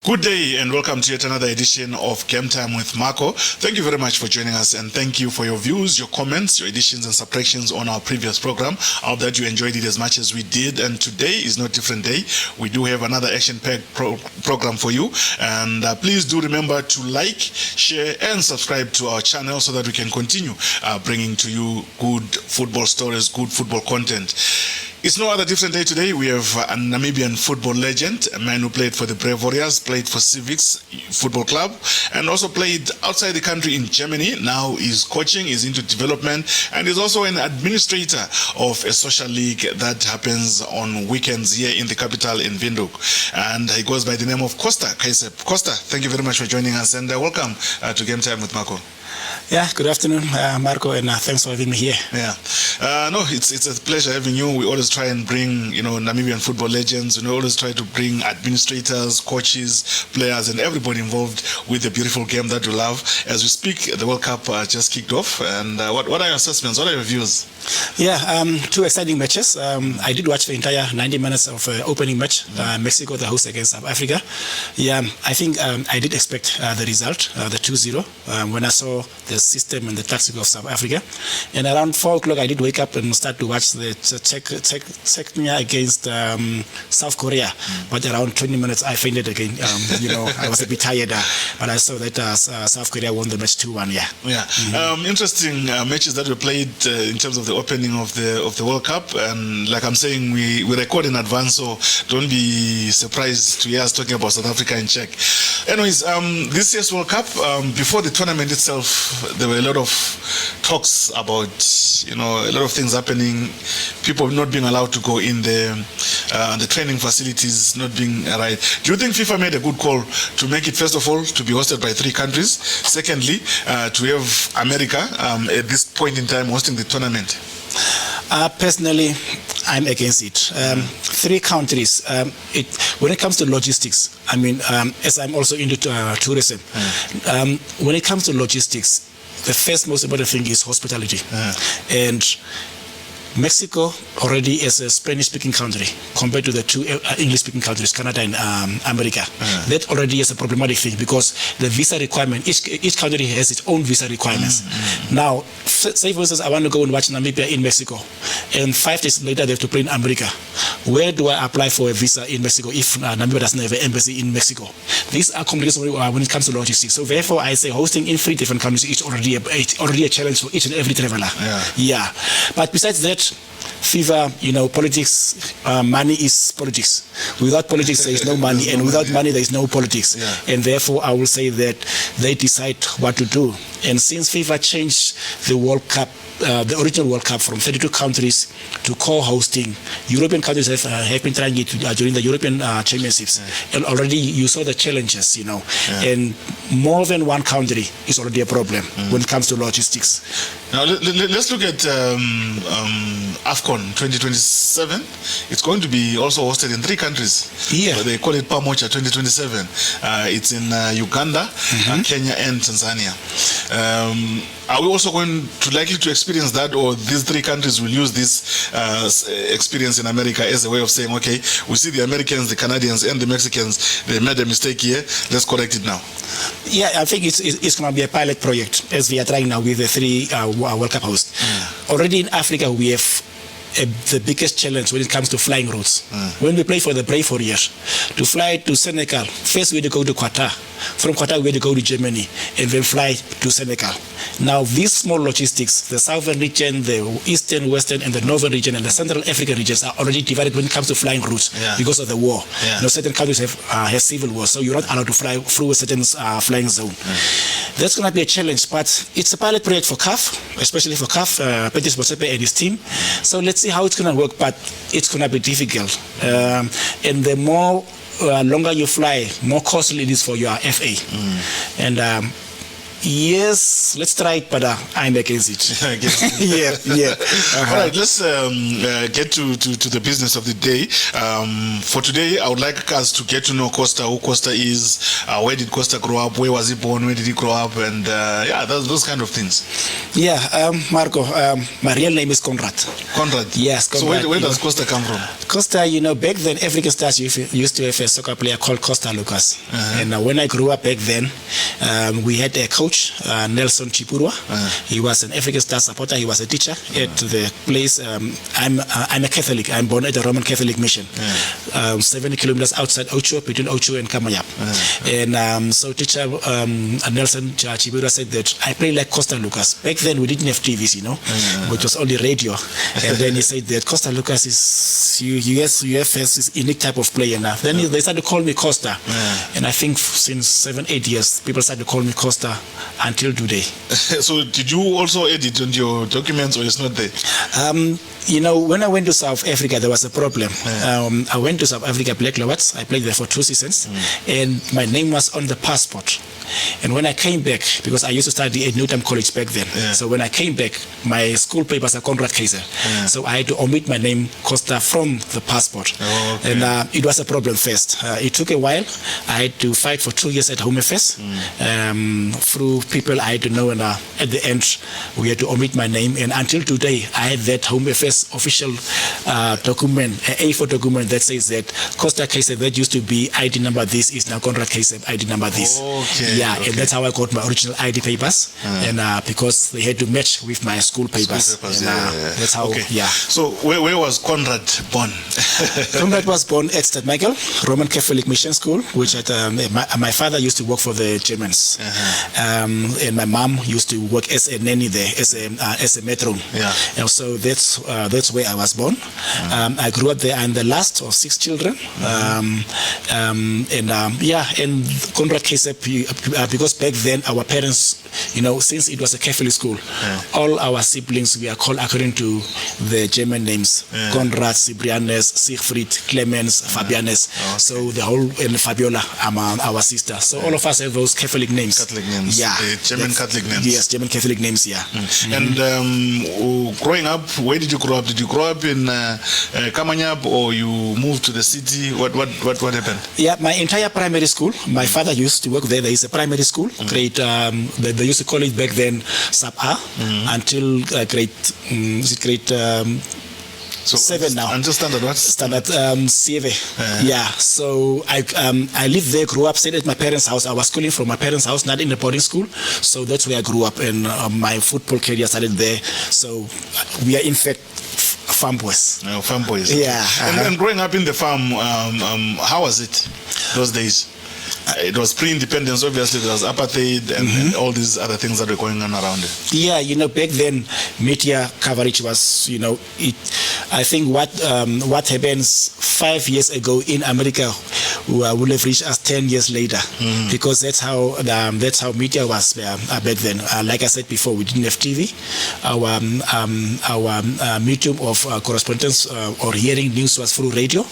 Good day and welcome to yet another edition of Game Time with Marco. Thank you very much for joining us and thank you for your views, your comments, your additions and subtractions on our previous program. I hope that you enjoyed it as much as we did, and today is no different day. We do have another action-packed program for you, and please do remember to like, share and subscribe to our channel so that we can continue bringing to you good football stories, good football content. It's no other different day today. We have a Namibian football legend, a man who played for the Brave Warriors, played for Civics Football Club, and also played outside the country in Germany. Now he's coaching, he's into development, and he's also an administrator of a social league that happens on weekends here in the capital in Windhoek. And he goes by the name of Kosta, Khaiseb. Kosta, thank you very much for joining us, and welcome to Game Time with Marco. Yeah, good afternoon, Marco, and thanks for having me here. Yeah, no, it's a pleasure having you. We always try and bring, Namibian football legends. We always try to bring administrators, coaches, players, and everybody involved with the beautiful game that we love. As we speak, the World Cup just kicked off, and what are your assessments? What are your views? Yeah, two exciting matches. I did watch the entire 90 minutes of opening match, Mexico, the host against South Africa. Yeah, I think I did expect the result, the 2-0, when I saw the system and the tactics of South Africa. And around 4 o'clock, I did wake up and start to watch the Czechia against South Korea. But around 20 minutes, I fainted again. I was a bit tired, but I saw that South Korea won the match 2-1. Yeah. Yeah. Interesting matches that were played in terms of the opening of the World Cup. And like I'm saying, we record in advance, so don't be surprised to hear us talking about South Africa and Czech. Anyways, this year's World Cup, before the tournament itself, there were a lot of talks about, a lot of things happening, people not being allowed to go in the training facilities not being right. Do you think FIFA made a good call to make it, first of all, to be hosted by 3 countries? Secondly, to have America at this point in time hosting the tournament? Personally, I'm against it. 3 countries. When it comes to logistics, as I'm also into tourism, when it comes to logistics, the first most important thing is hospitality. And Mexico already is a Spanish-speaking country compared to the 2 English-speaking countries, Canada and America. That already is a problematic thing because the visa requirement, each country has its own visa requirements. Now, say for instance, I want to go and watch Namibia in Mexico, and 5 days later they have to play in America. Where do I apply for a visa in Mexico if Namibia doesn't have an embassy in Mexico? These are complications when it comes to logistics. So therefore, I say hosting in 3 different countries is already a challenge for each and every traveler. Yeah. But besides that, FIFA, politics, money is politics. Without politics, there is no money, and without money, there is no politics. And therefore, I will say that they decide what to do. And since FIFA changed the World Cup, the original World Cup from 32 countries to co-hosting, European countries have been trying it during the European Championships. And already you saw the challenges, and more than 1 country is already a problem when it comes to logistics. Now let's look at AFCON 2027. It's going to be also hosted in 3 countries. Yeah. They call it Pamoja 2027. It's in Uganda, Kenya and Tanzania. Are we also going to likely to experience that, or these 3 countries will use this experience in America as a way of saying, okay, we see the Americans, the Canadians and the Mexicans, they made a mistake here, let's correct it now? Yeah, I think it's going to be a pilot project as we are trying now with the 3 World Cup hosts. Already in Africa, we have the biggest challenge when it comes to flying routes. When we play for the Brave Warriors, to fly to Senegal, first we had to go to Qatar. From Qatar, we had to go to Germany and then fly to Senegal. Now, these small logistics, the southern region, the eastern, western, and the northern region, and the central African regions are already divided when it comes to flying routes because of the war. Certain countries have civil war, so you're not allowed to fly through a certain flying zone. That's going to be a challenge, but it's a pilot project for CAF, especially for CAF, Patrice Motsepe and his team. So let's see how it's going to work, but it's going to be difficult. And the longer you fly, more costly it is for your FA. And Yes, let's try it, but I'm against it. Yeah. All right, let's get to the business of the day. For today, I would like us to get to know Kosta, who Kosta is, where did Kosta grow up, where was he born, where did he grow up, and those kind of things. Yeah, Marco, my real name is Konrad. Konrad? Yes, Konrad. So where does Kosta come from? Kosta, back then, African Stars used to have a soccer player called Kosta Lucas. And when I grew up back then, we had a coach, Nelson Chipurwa. He was an African Star supporter. He was a teacher at the place. I'm a Catholic. I'm born at the Roman Catholic mission, 70 kilometers outside Ocho, between Ocho and Kamayap. And so teacher Nelson Chipurwa said that I play like Kosta Lucas. Back then we didn't have TVs, which was only radio. And then he said that Kosta Lucas is UFS unique type of player now. Then they started to call me Kosta. And I think since 7-8 years, people started to call me Kosta until today. So did you also edit on your documents, or it's not there? When I went to South Africa, there was a problem. I went to South Africa, Black Lowats. I played there for 2 seasons, and my name was on the passport. And when I came back, because I used to study at Newton College back then, so when I came back, my school papers are Konrad Khaiseb. So I had to omit my name, Kosta, from the passport. And it was a problem first. It took a while. I had to fight for 2 years at Home Affairs. Through people I had to know, and at the end, we had to omit my name. And until today, I had that Home Affairs official document, A4 document that says that Kosta Khaiseb, that used to be ID number this, is now Konrad Khaiseb ID number this. And that's how I got my original ID papers, and because they had to match with my school papers. That's how. So where was Konrad born? Konrad was born at St. Michael Roman Catholic Mission School, which my father used to work for the Germans, and my mom used to work as a nanny there, as a matron. And so that's where I was born. I grew up there. I'm the last of 6 children, and Konrad Khaiseb, because back then our parents, since it was a Catholic school, all our siblings were called according to the German names: Konrad, Ciprianus, Siegfried, Clemens, Fabianus. So the whole, and Fabiola, our sister. So all of us have those Catholic names. Catholic names. German Catholic names. Yes, German Catholic names. And growing up, where did you grow up? Did you grow up in Kamanyap, or you moved to the city? What happened? Yeah, my entire primary school. My father used to work there. There is a primary school, grade. They used to call it back then Sub A, until grade 7 now. Until standard what? Standard CV. So I lived there, grew up, stayed at my parents' house. I was schooling from my parents' house, not in the boarding school. So that's where I grew up, and my football career started there. So we are in fact farm boys. Farm boys. Yeah. And growing up in the farm, how was it those days? It was pre-independence, obviously. There was apartheid and all these other things that were going on around it. Back then, media coverage was, I think what happens 5 years ago in America will have reached us 10 years later, because that's how media was back then. Like I said before, we didn't have TV. Our medium of correspondence or hearing news was through radio,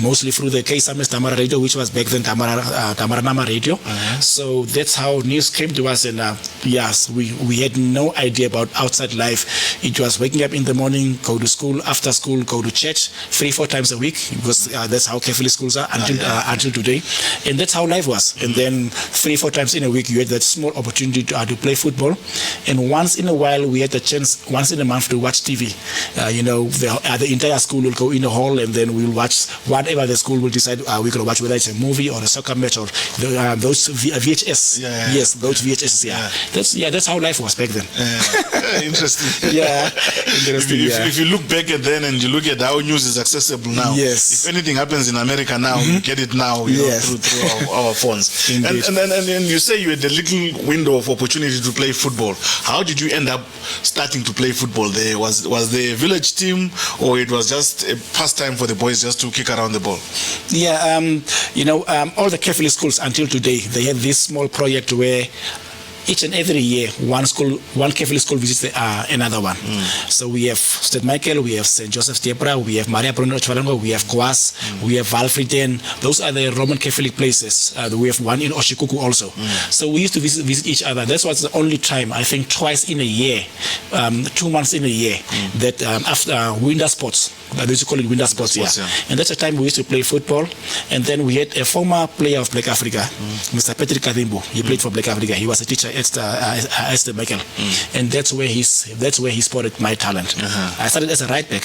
mostly through the Khaiseb Tamara radio, which was back then Tamara Nama radio. So that's how news came to us, and yes, we had no idea about outside life. It was waking up in the morning, go to school, after school, go to church 3-4 times a week, because that's how Catholic schools are until today, and that's how life was. And then 3-4 times in a week, you had that small opportunity to play football, and once in a while we had the chance once in a month to watch TV. The entire school will go in a hall, and then we'll watch whatever the school will decide we're going to watch, whether it's a movie or a soccer match or those VHS. Yes, those VHS. That's how life was back then. Interesting. Interesting. If you look back at then and you look at how news is accessible now, if anything happens in America now, you get it now, through our phones. And you say you had a little window of opportunity to play football. How did you end up starting to play football there? Was the village team, or it was just a pastime for the boys just to kick around the ball? All the Catholic schools until today, they have this small project where each and every year, one Catholic school visits another one. So we have St. Michael, we have St. Joseph's Debra, we have Maria Bruno Ochvarango, we have Kwas, we have Valfriden. Those are the Roman Catholic places. We have one in Oshikuku also. So we used to visit each other. That was the only time, I think twice in a year, 2 months in a year, that after winter sports, they used to call it winter sports, yeah. And that's the time we used to play football. And then we had a former player of Black Africa, Mr. Patrick Kadimbo. He played for Black Africa. He was a teacher at St. Michael. And that's where he spotted my talent. I started as a right back,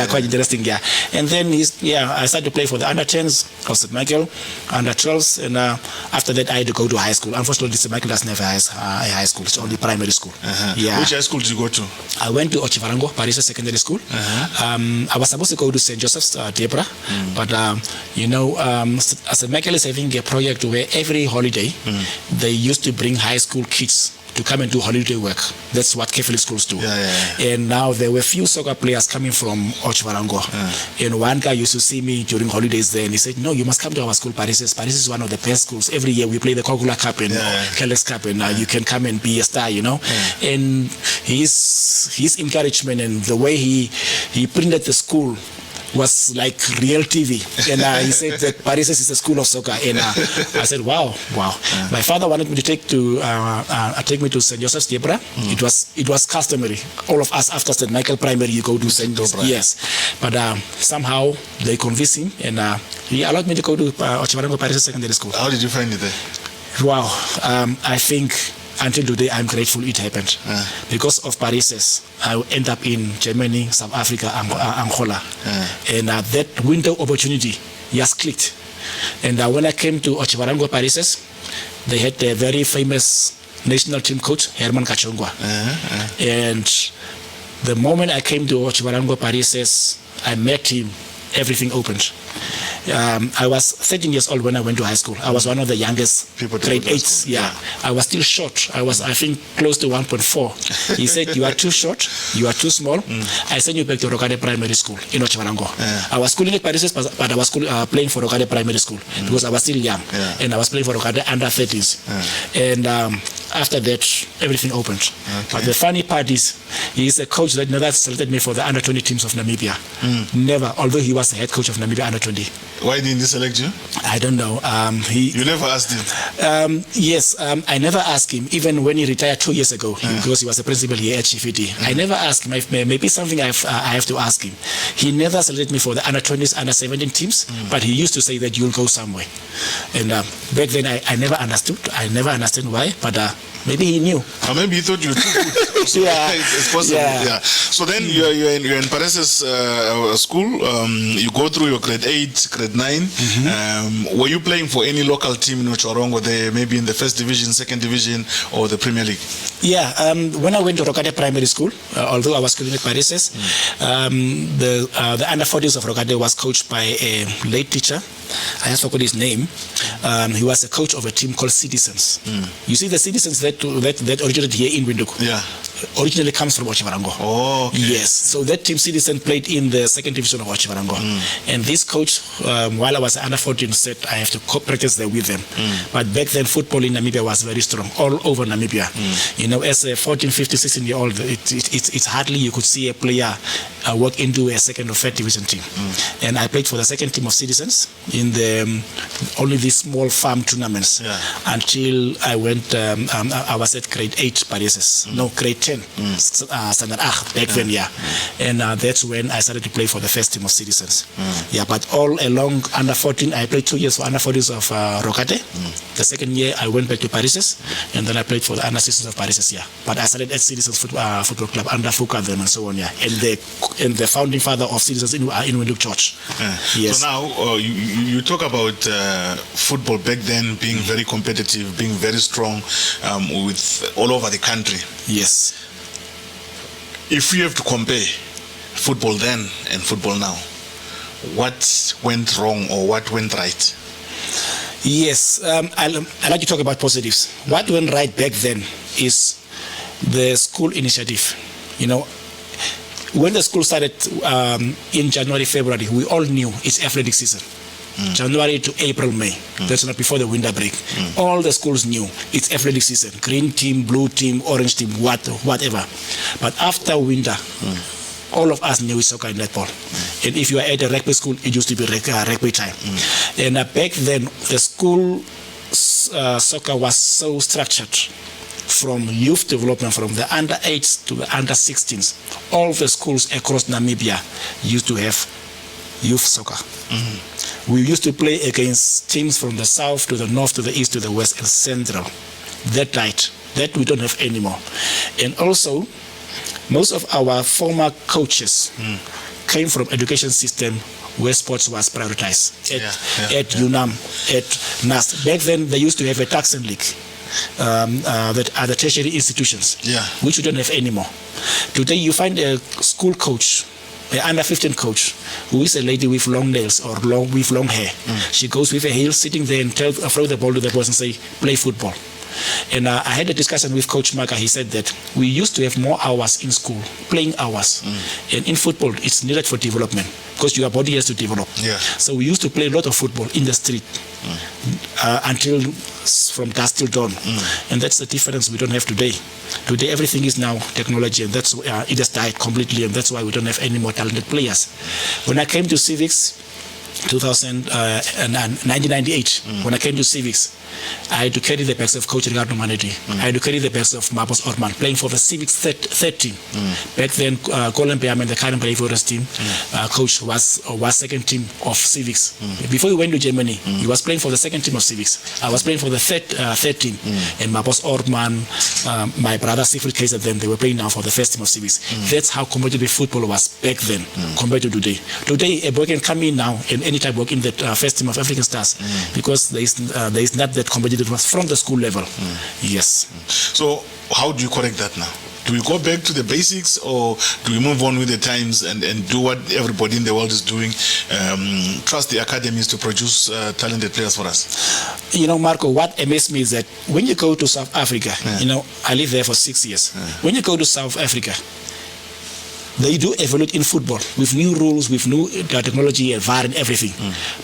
quite interesting, yeah. And then I started to play for the under 10s of St. Michael, under 12s, and after that I had to go to high school. Unfortunately, St. Michael doesn't have a high school. It's only primary school. Yeah. Which high school did you go to? I went to Ochvarango, Paris Secondary School. I was supposed to go to St. Joseph's Debra, but St. Michael is having a project where every holiday they used to bring high school kids to come and do holiday work. That's what Catholic schools do. And now there were few soccer players coming from Ochvarango. And one guy used to see me during holidays there, and he said, no, you must come to our school, Paris. Paris is one of the best schools. Every year we play the Kogula Cup and Kellex Cup, and you can come and be a star, And his encouragement and the way he printed the school was like real TV, and he said that Paris is a school of soccer, and I said, wow. My father wanted me to take me to St. Joseph's Debra. It was customary. All of us after St. Michael Primary, you go to St. Joseph's. Yes, but somehow they convinced him, and he allowed me to go to Ochvarango Paris Secondary School. How did you find it there? Wow, I think until today I'm grateful it happened. Because of Paris, I end up in Germany, South Africa, Angola, and that window opportunity just clicked. And when I came to Ochvarango Paris, they had a very famous national team coach, Herman Kachongwa. And the moment I came to Ochvarango Paris, I met him, everything opened. I was 13 years old when I went to high school. I was one of the youngest people, grade 8s. Yeah, I was still short. I was, I think, close to 1.4. He said, you are too short, you are too small. I send you back to Rokade Primary School in Ochvarango. I was schooling at Paris, but I was playing for Rokade Primary School because I was still young. And I was playing for Rokade under 30s. And after that, everything opened. But the funny part is, he is a coach that never selected me for the under 20 teams of Namibia. Never, although he was the head coach of Namibia under 20. Why didn't he select you? I don't know. You never asked him? Yes, I never asked him, even when he retired 2 years ago, because he was the principal here at Chifiti. I never asked him. Maybe something I have to ask him. He never selected me for the under 20s, under 17 teams, but he used to say that you'll go somewhere. And back then, I never understood. I never understood why, but maybe he knew. Or maybe he thought you were too good. So it's possible. Yeah. So then you're in Paris' school. You go through your grade 8, grade 9. Were you playing for any local team in Ochvarango there, maybe in the first division, second division, or the Premier League? Yeah. When I went to Rokade Primary School, although I was schooling at Paris, the under 40s of Rokade was coached by a late teacher. I just forgot his name. He was a coach of a team called Citizens. You see, the Citizens that originated here in Windhoek originally comes from Ochvarango. Oh, okay. Yes. So that team Citizen played in the second division of Ochvarango. And this coach, while I was under 14, said I have to practice there with them. But back then, football in Namibia was very strong, all over Namibia. You know, as a 14, 15, 16-year-old, it's hardly you could see a player walk into a second or third division team. And I played for the second team of Citizens in the only these small farm tournaments until I went. I was at grade 8 Paris. No, grade 10 standard back then. And that's when I started to play for the first team of Citizens. But all along under 14, I played 2 years for under 40s of Rokade. The second year I went back to Paris, and then I played for the under 16s of Paris. But I started at Citizens Football Club under Fuka then and so on. And the founding father of Citizens in Windhoek Church. Yes. So now you talk about football back then being very competitive, being very strong with all over the country. Yes. If you have to compare football then and football now, what went wrong or what went right? Yes, I like to talk about positives. What went right back then is the school initiative. You know, when the school started in January, February, we all knew it's athletic season. January to April, May. That's not before the winter break. All the schools knew it's athletic season. Green team, blue team, orange team, whatever. But after winter, all of us knew soccer and netball. And if you are at a rugby school, it used to be rugby time. And back then, the school soccer was so structured, from youth development, from the under 8s to the under 16s. All the schools across Namibia used to have youth soccer. We used to play against teams from the south to the north to the east to the west and central. That night, that we don't have anymore. And also, most of our former coaches came from education system where sports was prioritized. At UNAM, at NAST. Back then, they used to have a taxing league. That are the tertiary institutions, which we don't have anymore. Today, you find a school coach, an under 15 coach, who is a lady with long nails or with long hair. She goes with a heel, sitting there and throw the ball to the boys and say, play football. And I had a discussion with Coach Maka. He said that we used to have more hours in school, playing hours. And in football, it's needed for development because your body has to develop. So we used to play a lot of football in the street until from dusk till dawn. And that's the difference we don't have today. Today, everything is now technology, and that's it has died completely, and that's why we don't have any more talented players. When I came to Civics, 1998, when I came to Civics, I had to carry the bags of Coach Ricardo Manetti. I had to carry the bags of Mabos Ortman, playing for the Civics 13. Back then, Colin Behrman, the current Forest team, coach was second team of Civics. Before he went to Germany, he was playing for the second team of Civics. I was playing for the third team. And Mabos Ortman, my brother Siegfried Khaiseb, then they were playing now for the first team of Civics. That's how competitive football was back then compared to today. Today, a boy can come in now and anytime work in the first team of African Stars because there is not that competitiveness from the school level. Yes. So how do you correct that now? Do we go back to the basics, or do we move on with the times and do what everybody in the world is doing? Trust the academies to produce talented players for us. You know, Marco, what amazed me is that when you go to South Africa, you know, I lived there for 6 years. When you go to South Africa, they do evolve in football with new rules, with new technology, VAR and everything.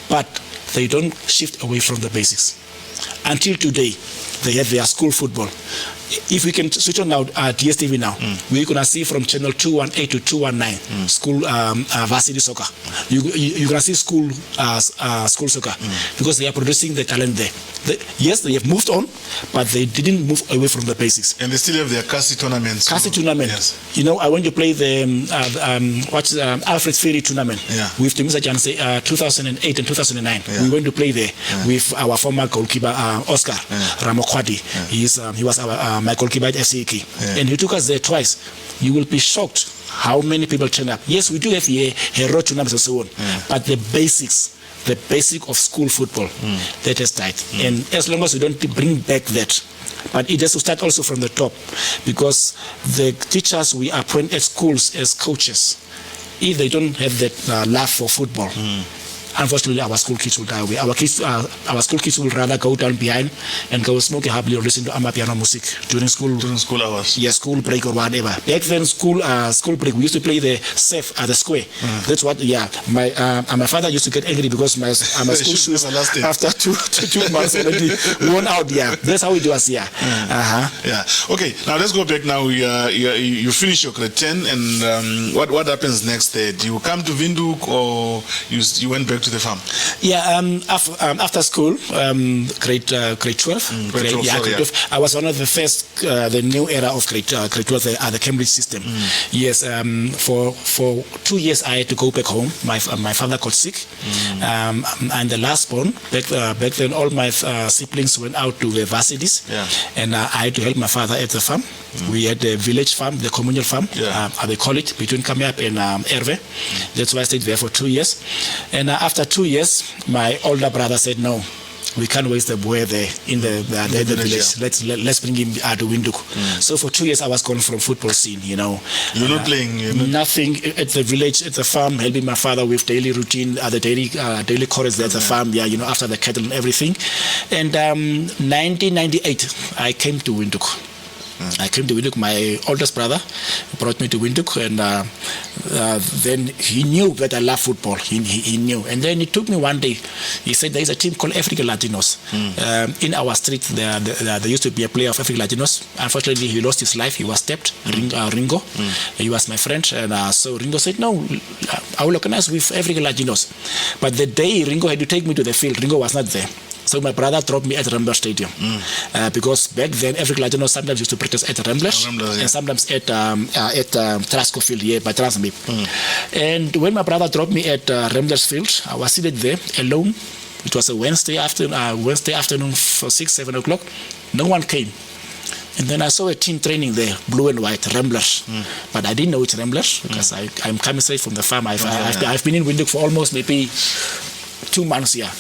But they don't shift away from the basics. Until today, they have their school football. If we can switch on now DSTV now, we're gonna see from channel 218 to 219 school varsity soccer. You're gonna see school soccer because they are producing the talent there. Yes, they have moved on, but they didn't move away from the basics. And they still have their Kasi tournaments. Kasi tournament. Yes. You know, I went to play the Alfred Ferry tournament with the Mr. Janse 2008 and 2009. We went to play there with our former goalkeeper Oscar Ramokwadi. He was my goalkeeper at FCK. And he took us there twice. You will be shocked how many people turn up. Yes, we do have hero tournaments and so on, but the basic of school football, that has died. And as long as we don't bring back that, but it has to start also from the top, because the teachers we appoint at schools as coaches, if they don't have that love for football, unfortunately, our school kids will die away. Our school kids will rather go down behind and go smoke happily or listen to amapiano music during school hours. Yeah, school break or whatever. Back then, school break, we used to play the safe at the square. That's what. My father used to get angry because my school shoes after two months already worn out. Yeah, that's how it was. Yeah. Okay, now let's go back. Now you finish your grade 10, and what happens next there? Do you come to Windhoek, or you went back to the farm? After school, grade 12. Grade 12. I was one of the first, the new era of grade 12, the Cambridge system. Yes, for 2 years I had to go back home. My father got sick, and the last born. Back then, all my siblings went out to the varsities, and I had to help my father at the farm. We had the village farm, the communal farm, they call it, between Kamiap and Erve. That's why I stayed there for 2 years. And after 2 years, my older brother said, no, we can't waste the boy there in the village. Let's bring him to Windhoek. So for 2 years, I was gone from football scene, you know. You're not playing? Nothing at the village, at the farm, helping my father with daily routine, the daily chorus there at the farm, you know, after the cattle and everything. And 1998, I came to Windhoek. I came to Windhoek. My oldest brother brought me to Windhoek, and then he knew that I love football. He knew. And then he took me one day. He said, there is a team called African Latinos. In our street, there used to be a player of African Latinos. Unfortunately, he lost his life. He was stabbed, Ringo. He was my friend. And so Ringo said, no, I will organize with African Latinos. But the day Ringo had to take me to the field, Ringo was not there. So my brother dropped me at Rambler Stadium because back then African Latinos sometimes used to practice at Ramblers and sometimes at Trasco Field here by Transmip. And when my brother dropped me at Ramblers Field, I was seated there alone. It was a Wednesday afternoon for 6-7 o'clock. No one came. And then I saw a team training there, blue and white, Ramblers. But I didn't know it's Ramblers because I'm coming straight from the farm. I've been in Windhoek for almost maybe 2 months here.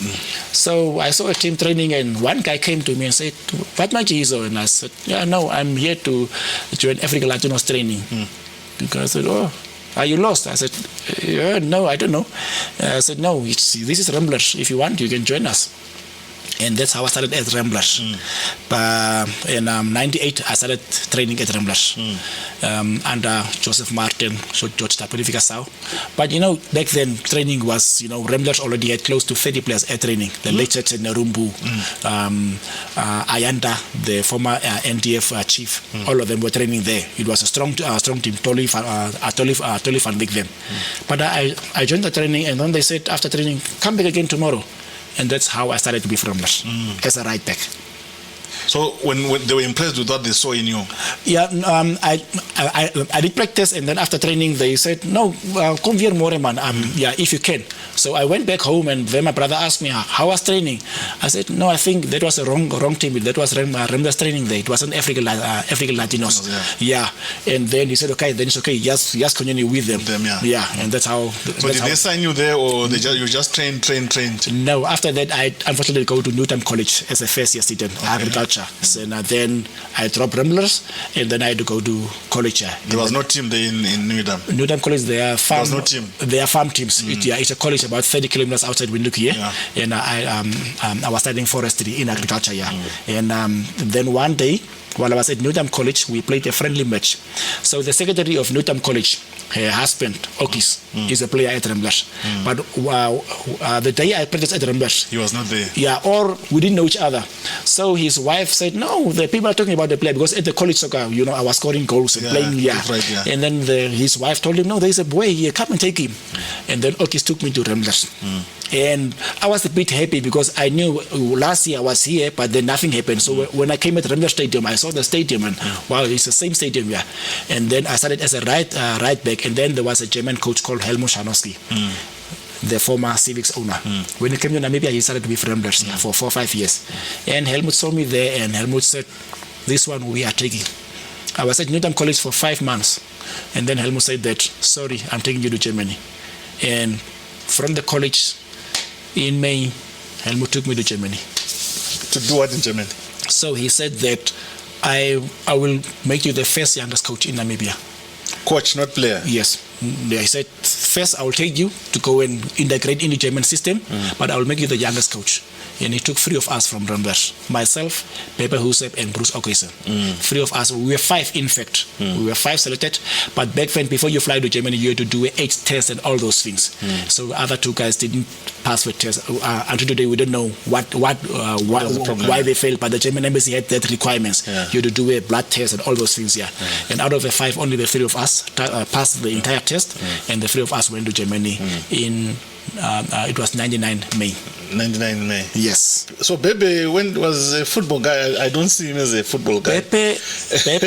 So I saw a team training, and one guy came to me and said, what might you do? And I said, yeah, no, I'm here to join African Latinos training. Because I said, oh, are you lost? I said, yeah, no, I don't know. I said, no, this is Ramblers. If you want, you can join us. And that's how I started at Ramblers. But in 98, I started training at Ramblers under Joseph Martin, George Tapurifica Sau. But back then training was, Ramblers already had close to 30 players at training. The late Nerumbu, Ayanda, the former NDF chief, all of them were training there. It was a strong team, totally fun with them. But I joined the training, and then they said after training, come back again tomorrow. And that's how I started to be Ramblers as a right back. So when they were impressed with what they saw in you? Yeah, I did practice, and then after training they said, no, come here more, man. Yeah, if you can. So I went back home, and then my brother asked me, how was training? I said, no, I think that was a wrong team. That was Ramblers training there. It wasn't African Latinos. Yeah. And then he said, okay, then it's okay. Just continue with them. Yeah, and that's how. So did they sign you there, or you just trained? No, after that I unfortunately go to Newton College as a first year student, agriculture. So then I dropped Ramblers, and then I had to go to college. There was no team there in Newton. Newton College, they are farm. There was no team. They are farm teams. It's a college about 30 kilometers outside Windhoek here, and I was studying forestry in agriculture. And then one day, while I was at Newton College, we played a friendly match. So the secretary of Newton College, her husband, Okis, is a player at Ramblers. But the day I practiced at Ramblers, he was not there. Yeah, or we didn't know each other. So his wife said, no, the people are talking about the player, because at the college soccer, I was scoring goals and playing. Right, and then his wife told him, no, there's a boy here, come and take him. And then Okis took me to Ramblers. And I was a bit happy because I knew last year I was here, but then nothing happened. So when I came at Ramblers Stadium, I saw the stadium, and wow, it's the same stadium, And then I started as a right back, and then there was a German coach called Helmut Schanowski, the former Civics owner. When he came to Namibia, he started with Ramblers for 4 or 5 years. And Helmut saw me there, and Helmut said, this one we are taking. I was at Newton College for 5 months, and then Helmut said that, sorry, I'm taking you to Germany. And from the college, in May, Helmut took me to Germany. To do what in Germany? So he said that I will make you the first youngest coach in Namibia. Coach, not player? Yes. He said, first I will take you to go and integrate in the German system, but I will make you the youngest coach. And he took 3 of us from Ramblers. Myself, Pepe Khaiseb, and Bruce Okese. 3 of us. We were 5, in fact. We were 5 selected. But back then, before you fly to Germany, you had to do 8 tests and all those things. So the other 2 guys didn't pass the test. Until today, we don't know why they failed. But the German embassy had that requirements. You had to do a blood test and all those things. And out of the 5, only the 3 of us passed the entire test. And the 3 of us went to Germany in it was 99 May. 99 May. Yes. So Pepe, when was a football guy? I don't see him as a football guy. Pepe,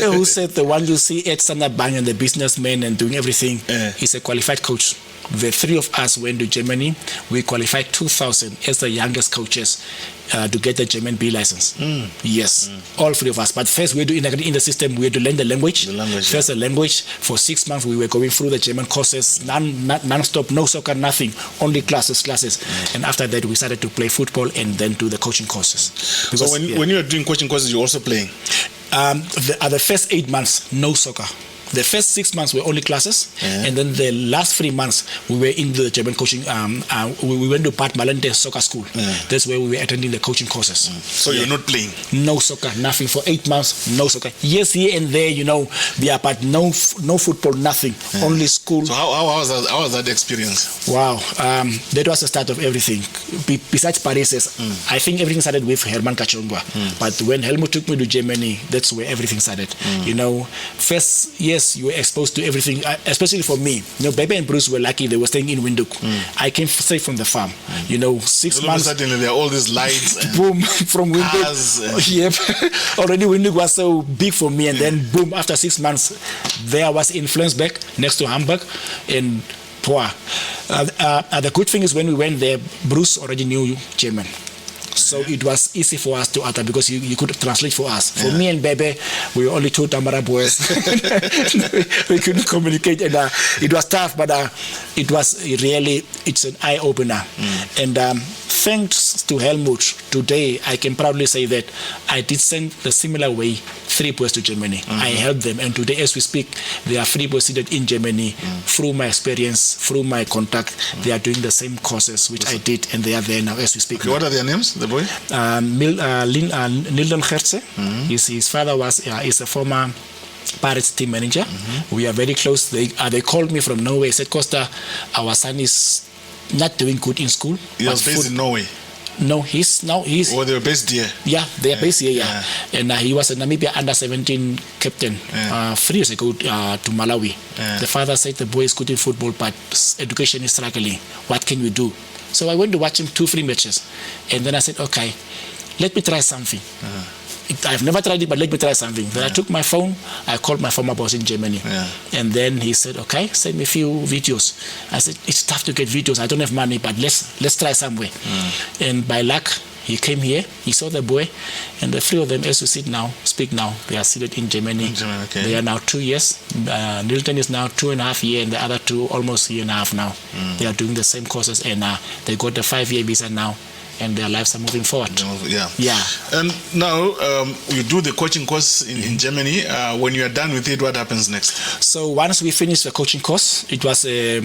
who said the one you see at Standard Bank and the businessman and doing everything, is a qualified coach. The 3 of us went to Germany. We qualified 2000 as the youngest coaches to get the German B license. Yes, all 3 of us. But first we had to integrate in the system. We had to learn the language. First the language. For 6 months we were going through the German courses, non-stop, no soccer, nothing, only classes. And after that we started to play football and then do the coaching courses. Because, so when you were doing coaching courses, you were also playing? The first 8 months, no soccer. The first 6 months were only classes, and then the last 3 months we were in the German coaching. We went to Bad Malente Soccer School. That's where we were attending the coaching courses. So you're not playing? No soccer, nothing for 8 months. No soccer. Yes, here and there, yeah, but no football, nothing. Only school. So how was that experience? Wow, that was the start of everything. Besides Paris, I think everything started with Herman Kachongwa. But when Helmut took me to Germany, that's where everything started. First, yes, you were exposed to everything, especially for me. Bebe and Bruce were lucky; they were staying in Windhoek. I came straight from the farm. 6 months. Suddenly there are all these lights. And boom, from Windhoek. Yep. Already Windhoek was so big for me, and then boom, after 6 months, there I was in Flensburg, next to Hamburg, and the good thing is when we went there, Bruce already knew German. So it was easy for us to utter because you could translate for us. For me and Bebe, we were only two Tamara boys. We couldn't communicate, and it was tough, but it was really, it's an eye-opener. And thanks to Helmut, today I can proudly say that I did send the similar way 3 boys to Germany. I helped them, and today as we speak, there are 3 boys seated in Germany. Through my experience, through my contact, they are doing the same courses which I did, and they are there now as we speak. Okay, what are their names, the boy? Nildon Khaiseb. His father is a former Pirates team manager. We are very close. They called me from Norway. Said, Kosta, our son is not doing good in school. He was based in Norway? No, he's. Oh, they were based here? Yeah, they are based here, yeah. And he was a Namibia under-17 captain 3 years ago to Malawi. The father said the boy is good in football, but education is struggling. What can we do? So I went to watch him 2 free matches. And then I said, okay, let me try something. I've never tried it, but let me try something. Then I took my phone, I called my former boss in Germany. And then he said, okay, send me a few videos. I said, it's tough to get videos. I don't have money, but let's try somewhere. And by luck, he came here, he saw the boy, and the 3 of them, as we speak now, they are seated in Germany. They are now 2 years. Nilton is now 2.5 years, and the other 2 almost 1.5 years now. They are doing the same courses, and they got the 5-year visa now, and their lives are moving forward. Yeah. And now you do the coaching course in Germany. When you are done with it, what happens next? So once we finish the coaching course, it was the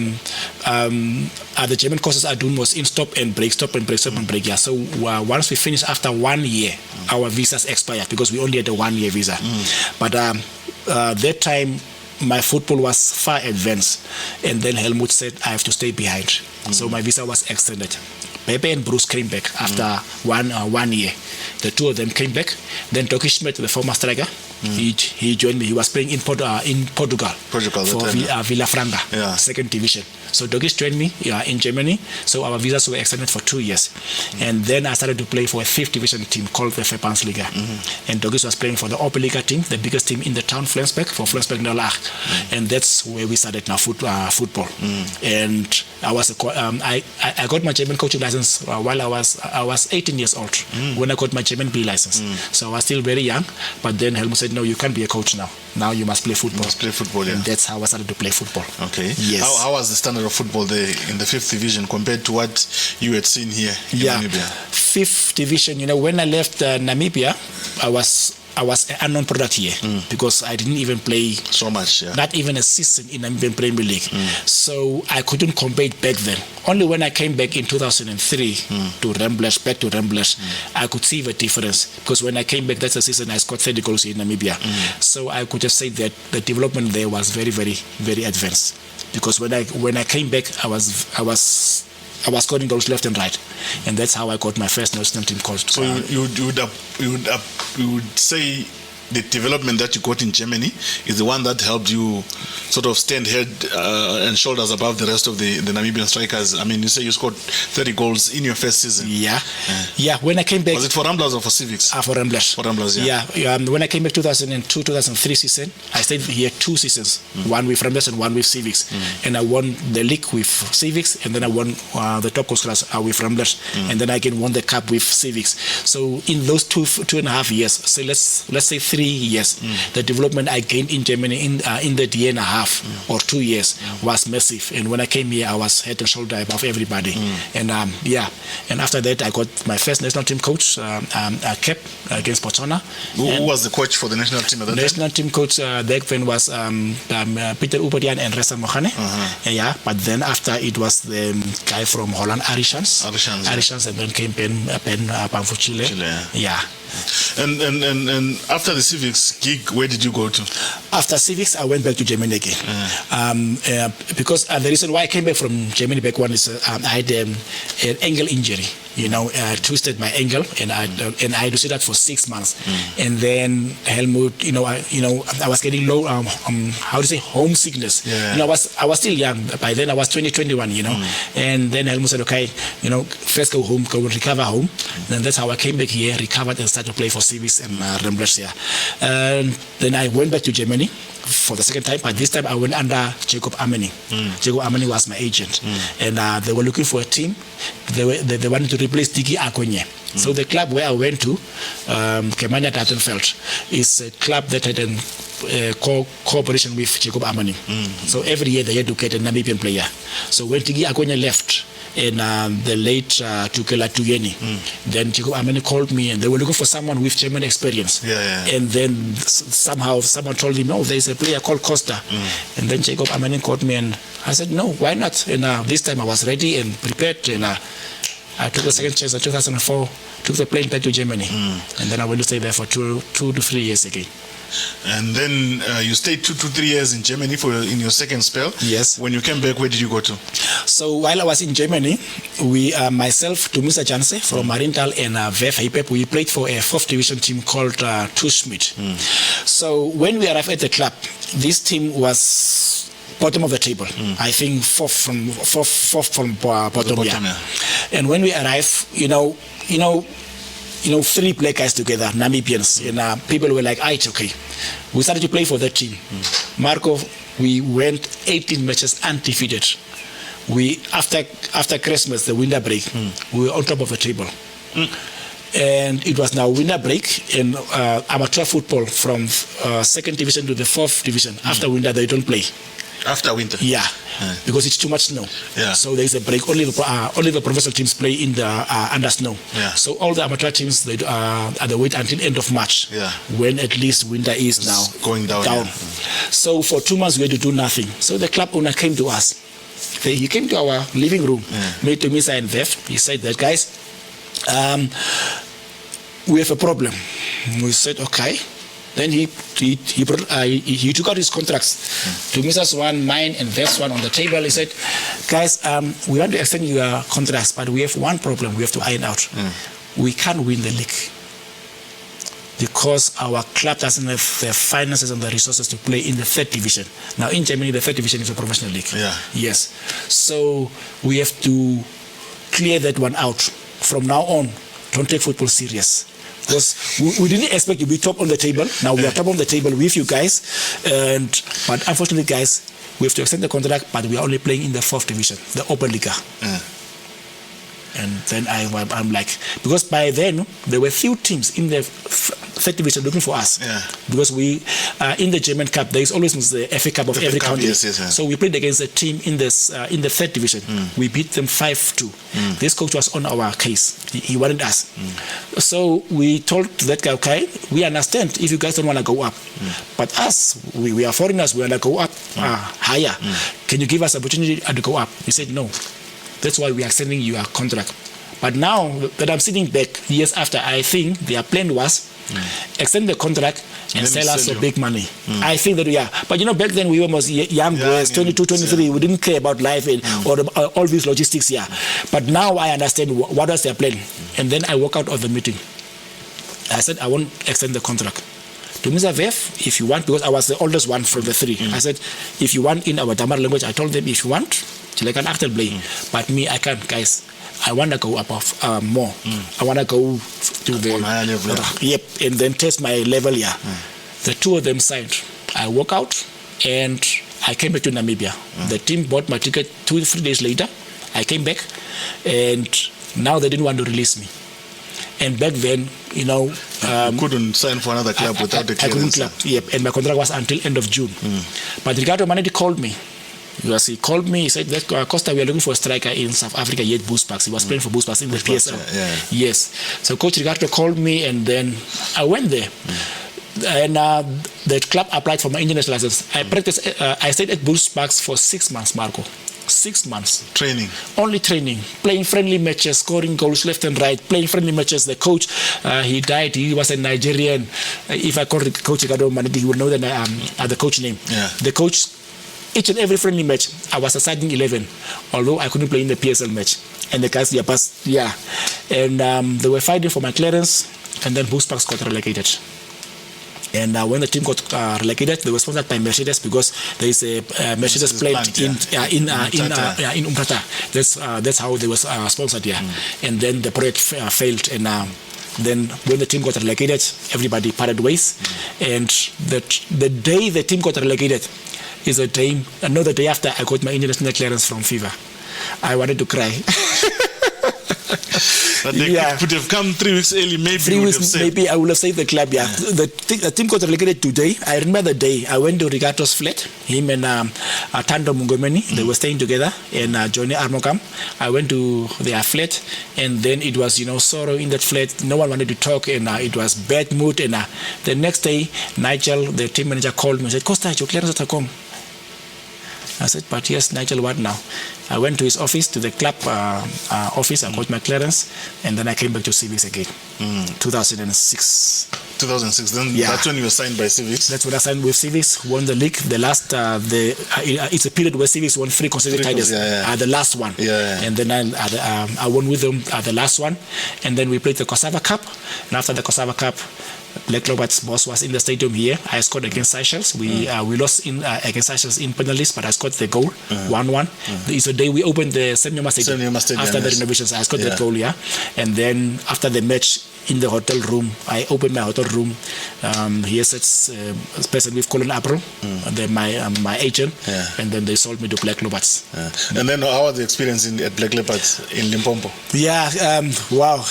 German courses are doing was in stop and break, stop and break, stop and break. Yeah. So once we finish after 1 year, our visas expired because we only had a 1-year visa. But that time, my football was far advanced, and then Helmut said I have to stay behind. So my visa was extended. Pepe and Bruce came back after 1 year. The 2 of them came back. Then Doki Schmidt, the former striker, he joined me. He was playing in Portugal for Villafranca, 2nd division. So Doki joined me in Germany. So our visas were extended for 2 years. And then I started to play for a 5th division team called the Verbandsliga. And Doki was playing for the Oberliga team, the biggest team in the town, Flensburg, for Flensburg Nolach. And that's where we started now football. And I got my German coaching license while I was 18 years old when I got my German B license. So I was still very young, but then Helmut said, no, you can't be a coach now. Now you must play football. You must play football, yeah. And that's how I started to play football. Okay. Yes. How was the standard of football there in the 5th division compared to what you had seen here in Namibia? 5th division, when I left Namibia, I was an unknown product here because I didn't even play so much, not even a season in Namibian Premier League. So I couldn't compete back then. Only when I came back in 2003 to Ramblers, I could see the difference, because when I came back, that's the season I scored 30 goals in Namibia. So I could just say that the development there was very, very, very advanced, because when I came back, I was scoring goals left and right, and that's how I got my first national team call. So you would say the development that you got in Germany is the one that helped you sort of stand head and shoulders above the rest of the Namibian strikers. I mean, you say you scored 30 goals in your first season. Yeah. When I came back, was it for Ramblers or for Civics? For Ramblers. For Ramblers, yeah. When I came back 2002, 2003 season, I stayed here 2 seasons, one with Ramblers and one with Civics, and I won the league with Civics, and then I won the top goals class with Ramblers, and then I again won the cup with Civics. So in those 2.5 years, so let's say 3 3 years. The development I gained in Germany in that year and a half or 2 years was massive. And when I came here, I was head and shoulder above everybody. And and after that, I got my first national team coach, cap against Botswana. Who was the coach for the national team at that time? National team coach back then was Peter Ubodian and Ressa Mohane. Yeah, but then after it was the guy from Holland, Arishans, and then came Ben Pamfuchile. Yeah. And after the civics gig, where did you go to? After civics, I went back to Germany again. Because the reason why I came back from Germany back one is I had an ankle injury. Twisted my ankle, and I had to sit out for 6 months. And then Helmut, I was getting low. Homesickness. I was still young by then. I was 21. And then Helmut said, okay, first go home, go recover home. And that's how I came back here, recovered, and started to play for Civis and Ramblers here. And then I went back to Germany for the second time, but this time I went under Jacob Ameni. Jacob Ameni was my agent, and they were looking for a team. They wanted to replace Tiki Akonye. So the club where I went to, Kemanya Tattenfeld, is a club that had a cooperation with Jacob Ameni. So every year they had to get a Namibian player. So when Tiki Akonye left, and the late Tukela Tuyeni, then Jacob Ameni called me, and they were looking for someone with German experience. And then somehow someone told him, no, there's a player called Kosta. And then Jacob Ameni called me, and I said, no, why not? And this time I was ready and prepared, and I took the second chance in 2004, took the plane back to Germany. And then I went to stay there for 2 to 3 years again. And then you stayed 2 to 3 years in Germany in your second spell. Yes. When you came back, where did you go to? So while I was in Germany, we, myself, Tumisa Janse from Marintal and Vef Hipep, we played for a 4th division team called Tuschmidt. So when we arrived at the club, this team was bottom of the table. I think fourth from bottom. Yeah. And when we arrived, 3 black guys together, Namibians, and people were like, it's okay. We started to play for that team. Marco, we went 18 matches undefeated. After Christmas, the winter break, we were on top of the table. And it was now winter break in amateur football from 2nd division to the 4th division. After winter, they don't play. After winter? Yeah, because it's too much snow. So there's a break. Only the professional teams play in the under snow. So all the amateur teams, they wait until end of March, when at least winter is now going down. So for 2 months we had to do nothing. So the club owner came to us. He came to our living room, made to Misa and Vef. He said that, guys, we have a problem. We said, okay. Then he took out his contracts. To Mrs. one, mine, and Vef's one on the table. He said, guys, we want to extend your contracts, but we have one problem we have to iron out. We can't win the league because our club doesn't have the finances and the resources to play in the 3rd division. Now in Germany, the 3rd division is a professional league. Yes. So we have to clear that one out. From now on, don't take football serious. Because we didn't expect to be top on the table. Now we are top on the table with you guys. But unfortunately, guys, we have to extend the contract, but we are only playing in the 4th division, the Open Liga. And then I'm like, because by then there were few teams in the 3rd division looking for us. Because we in the German Cup, there is always the FA Cup of every country. So we played against a team in the 3rd division. We beat them 5-2. This coach was on our case. He wanted us. So we told that guy, okay, we understand if you guys don't want to go up, but us, we are foreigners, we want to go up higher. Can you give us opportunity to go up? He said no. That's why we are extending your contract. But now that I'm sitting back years after, I think their plan was extend the contract and sell us for big money. I think that, but back then we were almost young boys, 22, 23, we didn't care about life or all these logistics here. But now I understand what was their plan. And then I walk out of the meeting. I said, I won't extend the contract. To Mr. Vef, if you want, because I was the oldest one from the 3, I said, if you want in our Damar language, I told them, if you want, I can after play. But me, I can't, guys. I want to go above more. I want to go to the higher level. And then test my level here. The 2 of them signed. I walk out and I came back to Namibia. The team bought my ticket 2-3 days later. I came back and now they didn't want to release me. And back then, you know, you couldn't sign for another club without a I couldn't clearance. club. Yep, and my contract was until end of June. But Ricardo Manedi called me. He called me. He said that Kosta, we are looking for a striker in South Africa. Yet Bushbucks. He was playing for Bushbucks in the PSL. Yes. So Coach Ricardo called me, and then I went there. And the club applied for my engineer's license. I practiced. I stayed at Bushbucks for 6 months, Marco. 6 months. Training. Only training. Playing friendly matches, scoring goals left and right, playing friendly matches. The coach, he died. He was a Nigerian. If I call Coach Ricardo Manedi, he will know the coach name. Yeah. The coach, each and every friendly match, I was a starting 11, although I couldn't play in the PSL match. And the guys, and they were fighting for my clearance, and then Bushbucks got relegated. And when the team got relegated, they were sponsored by Mercedes because there is a Mercedes plant in Umtata. That's how they were sponsored. And then the project failed, and then when the team got relegated, everybody parted ways. And the day the team got relegated is another day after I got my international clearance from FIFA. I wanted to cry. But they could have come 3 weeks early, maybe. 3 weeks, maybe I would have saved the club. The team got relegated today. I remember the day I went to Ricardo's flat. Him and Tando Mungomeni, they were staying together, and Johnny Armokam. I went to their flat, and then it was sorrow in that flat. No one wanted to talk, and it was bad mood. And the next day, Nigel, the team manager, called me and said, "Kosta, your clearance at home." I said, "But yes, Nigel, what now?" I went to his office, to the club office. I got my clearance, and then I came back to Civics again. 2006. 2006. Then that's when you were signed by Civics. That's when I signed with Civics. Won the league. The last, it's a period where Civics won 3 consecutive titles. The last one. And then I won with them the last one, and then we played the Kosta Cup. And after the Kosta Cup, Black Roberts' boss was in the stadium here. I scored against Seychelles. We lost against Seychelles in penalties, but I scored the goal, 1-1. It's the day we opened the Semioma Stadium. After the renovations, I scored that goal, And then after the match in the hotel room, I opened my hotel room. Here sits a person with Colin April, my agent, and then they sold me to Black Roberts. And then how was the experience at Black Leopards in Limpopo? Wow.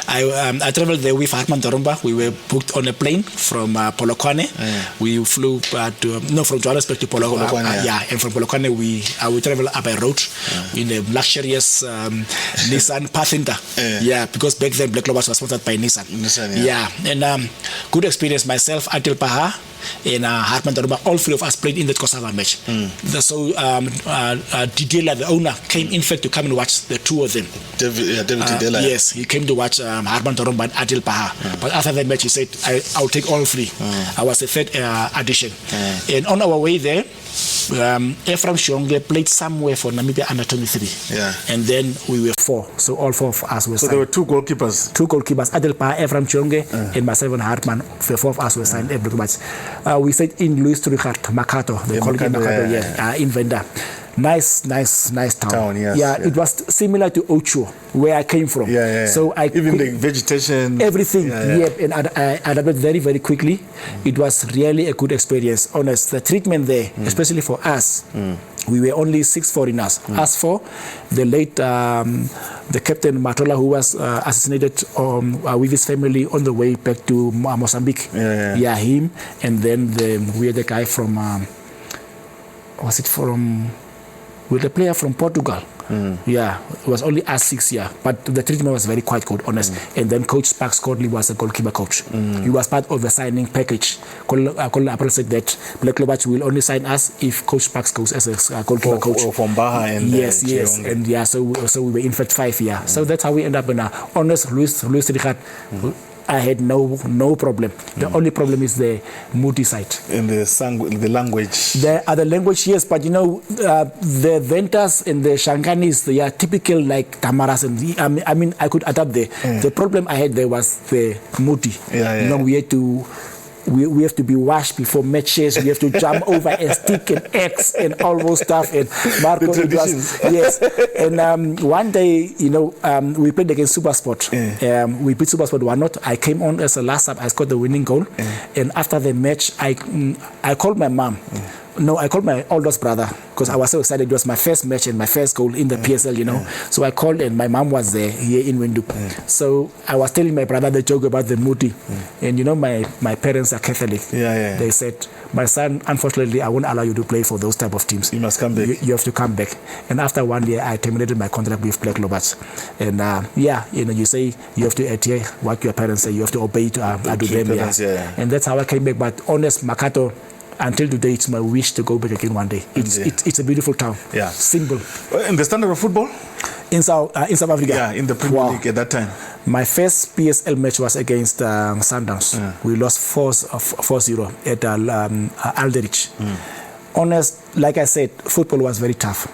I traveled there with Hartman Toromba. We were booked on a plane from Polokwane. We flew from Johannesburg to Polokwane. And from Polokwane we traveled up a road in a luxurious Nissan Pathfinder. Because back then Black Roberts was sponsored by Nissan. And good experience. Myself, Atil Paha, and Hartman Toromba, all 3 of us played in that Kosovo match. So Didela, the owner, came in fact to come and watch the 2 of them. David Didela. Yes, he came to watch Hartman Toromba and Atil Paha. But after the match, he said, I'll take all 3. I was the 3rd addition. And on our way there, Ephraim Shiongle played somewhere for Namibia under 23. And then we were 4. So all 4 of us were signed. So there were 2 goalkeepers. 2 goalkeepers, Adel Pa, Ephraim Shiongle, and myself and Hartman. The 4 of us were signed every match. We stayed in Louis Trichardt, Makato. They call it Makato, in Venda. Nice town. It was similar to Ocho, where I came from. So even the vegetation, everything. And I adapted very, very quickly. It was really a good experience. Honest, the treatment there, especially for us. We were only 6 foreigners. As for the late, the captain Matola, who was assassinated with his family on the way back to Mozambique. Him, and then we had the guy from, with a player from Portugal. It was only us 6 here, but the treatment was very quite good, honest. And then Coach Sparks Codley was a goalkeeper coach. He was part of the signing package. Colin April said that Black Roberts will only sign us if Coach Sparks goes as a goalkeeper coach. From Baja and yes, and so we were in fact 5 here. So that's how we end up in honest Louis Richard. I had no problem. The only problem is the moody side. And the language. The other language, yes, but the Ventas and the Shanganis, they are typical like Tamaras, and I mean I could adapt there. The problem I had there was the moody. We had to. We have to be washed before matches. We have to jump over and stick and X and all those stuff. And Marco, it was, yes. And one day, we played against Supersport. We beat Supersport 1-0. I came on as a last sub. I scored the winning goal. And after the match, I called my mom. No, I called my oldest brother because I was so excited. It was my first match and my first goal in the PSL, you know. So I called and my mom was there here in Windhoek. So I was telling my brother the joke about the Muti. And you know, my parents are Catholic. They said, my son, unfortunately, I won't allow you to play for those type of teams. You must come back. You have to come back. And after 1 year, I terminated my contract with Black Lobats. And you know, you say you have to adhere what your parents say. You have to obey to them. And that's how I came back. But honest, Makato, until today, it's my wish to go back again one day. It's a beautiful town. Simple. And the standard of football? In South Africa? Yeah, in the Premier League at that time. My first PSL match was against Sundowns. We lost 4-0 at Alderich. Honest, like I said, football was very tough.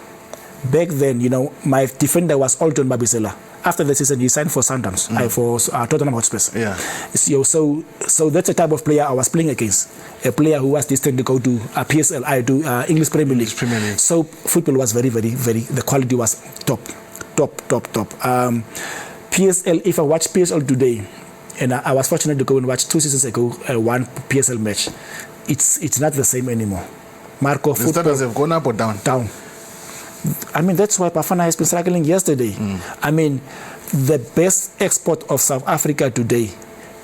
Back then, you know, my defender was Alton Babisela. After the season, he signed for Sundowns, for Tottenham Hotspur. So that's the type of player I was playing against. A player who was destined to go to PSL, English Premier League. So football was very, very, very, the quality was top. PSL, if I watch PSL today, and I was fortunate to go and watch 2 seasons ago, one PSL match, it's not the same anymore. Marco, the standards have gone up or down? Down. I mean, that's why Bafana has been struggling yesterday. I mean, the best export of South Africa today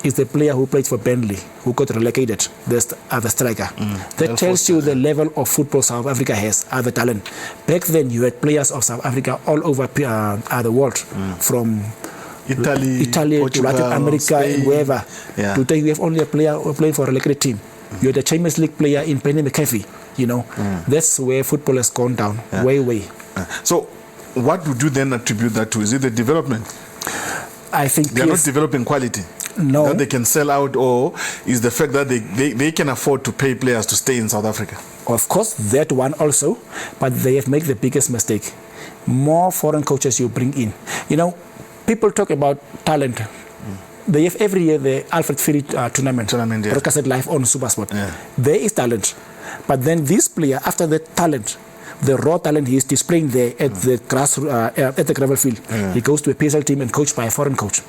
is the player who played for Burnley, who got relegated, the striker. That tells you the level of football South Africa has, the talent. Back then, you had players of South Africa all over the world, from Italy Portugal, to Latin America, Spain, and wherever. Today, we have only a player playing for a relegated team. You're the Champions League player in Penny McAfee. You know, that's where football has gone down, way. So, what would you then attribute that to? Is it the development? I think they are not developing quality. No, that they can sell out, or is the fact that they can afford to pay players to stay in South Africa? Of course, that one also, but they have made the biggest mistake. More foreign coaches you bring in. You know, people talk about talent. They have every year the Alfred Fury tournament broadcasted live on SuperSport. There is talent. But then this player, after the talent, the raw talent he is displaying there at the at the gravel field, he goes to a PSL team and coached by a foreign coach.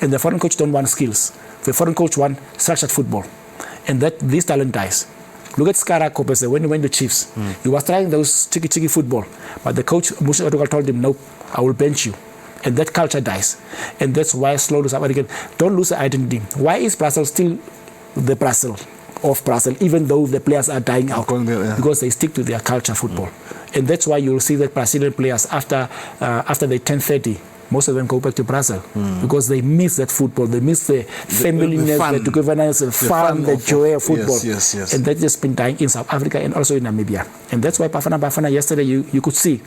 And the foreign coach don't want skills. The foreign coach want structured football. And that this talent dies. Look at Skara Kopese when he went to Chiefs. He was trying those cheeky football. But the coach, Musa Odugal, told him, no, I will bench you. And that culture dies. And that's why slowly South Africa don't lose the identity. Why is Brussels still the Brussels of Brussels, even though the players are dying out? Because they stick to their culture football. And that's why you'll see that Brazilian players, after they turn 30, most of them go back to Brazil because they miss that football. They miss the familyness, the togetherness, the fun, the joy of football. And that's just been dying in South Africa and also in Namibia. And that's why Bafana yesterday, you could see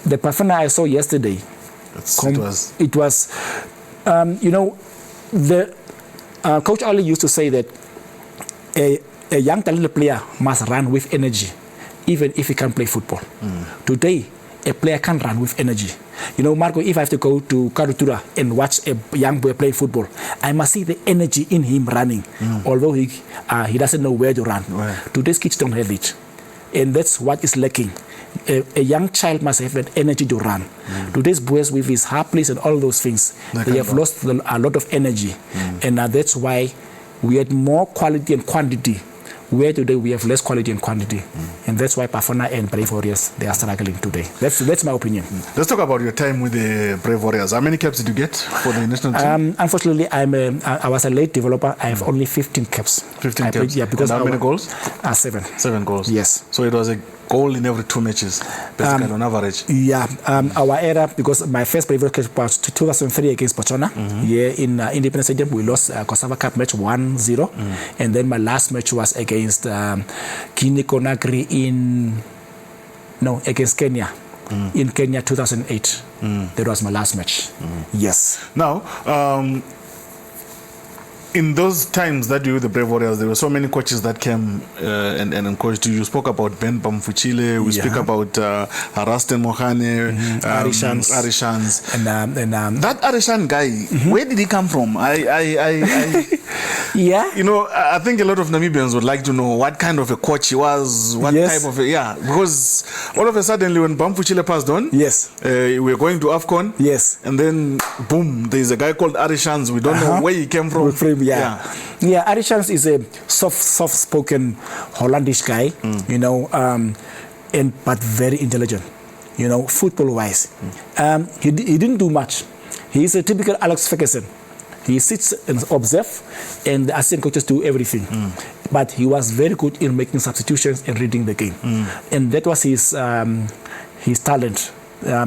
the Bafana I saw yesterday. It was you know, the Coach Ali used to say that a young talented player must run with energy, even if he can't play football. Today, a player can't run with energy. You know, Marco, if I have to go to Karutura and watch a young boy play football, I must see the energy in him running, although he doesn't know where to run. Today's kids don't have it. And that's what is lacking. A young child must have an energy to run. Today's boys with his heartbeats and all those things, they have lost a lot of energy. And that's why we had more quality and quantity, where today we have less quality and quantity. And that's why Bafana and Brave Warriors, they are struggling today. That's my opinion. Let's talk about your time with the Brave Warriors. How many caps did you get for the national team? Unfortunately, I was a late developer. I have only 15 caps. 15 caps? Yeah, because and how many goals? 7. 7 goals? Yes. So it was a goal in every 2 matches, basically on average. Yeah, our era, because my first Brave Warriors was 2003 against Botswana. Here in Independence Stadium, we lost Kosta Cup match 1-0. And then my last match was against Guinea Conakry against Kenya. In Kenya 2008. That was my last match. Yes. Now, in those times that you were the Brave Warriors, there were so many coaches that came and coached you. You spoke about Ben Pamfuchile. We speak about Arasten Mohane, Arishans. And that Arishan guy, where did he come from? Yeah. You know, I think a lot of Namibians would like to know what kind of a coach he was, what type of because all of a sudden when Pamfuchile passed on, we were going to AFCON, and then boom, there's a guy called Arishans. We don't know where he came from. Yeah, Arishans is a soft-spoken Hollandish guy, you know, but very intelligent, you know, football-wise. He didn't do much. He's a typical Alex Ferguson. He sits and observes, and the assistant coaches do everything. But he was very good in making substitutions and reading the game. And that was his talent.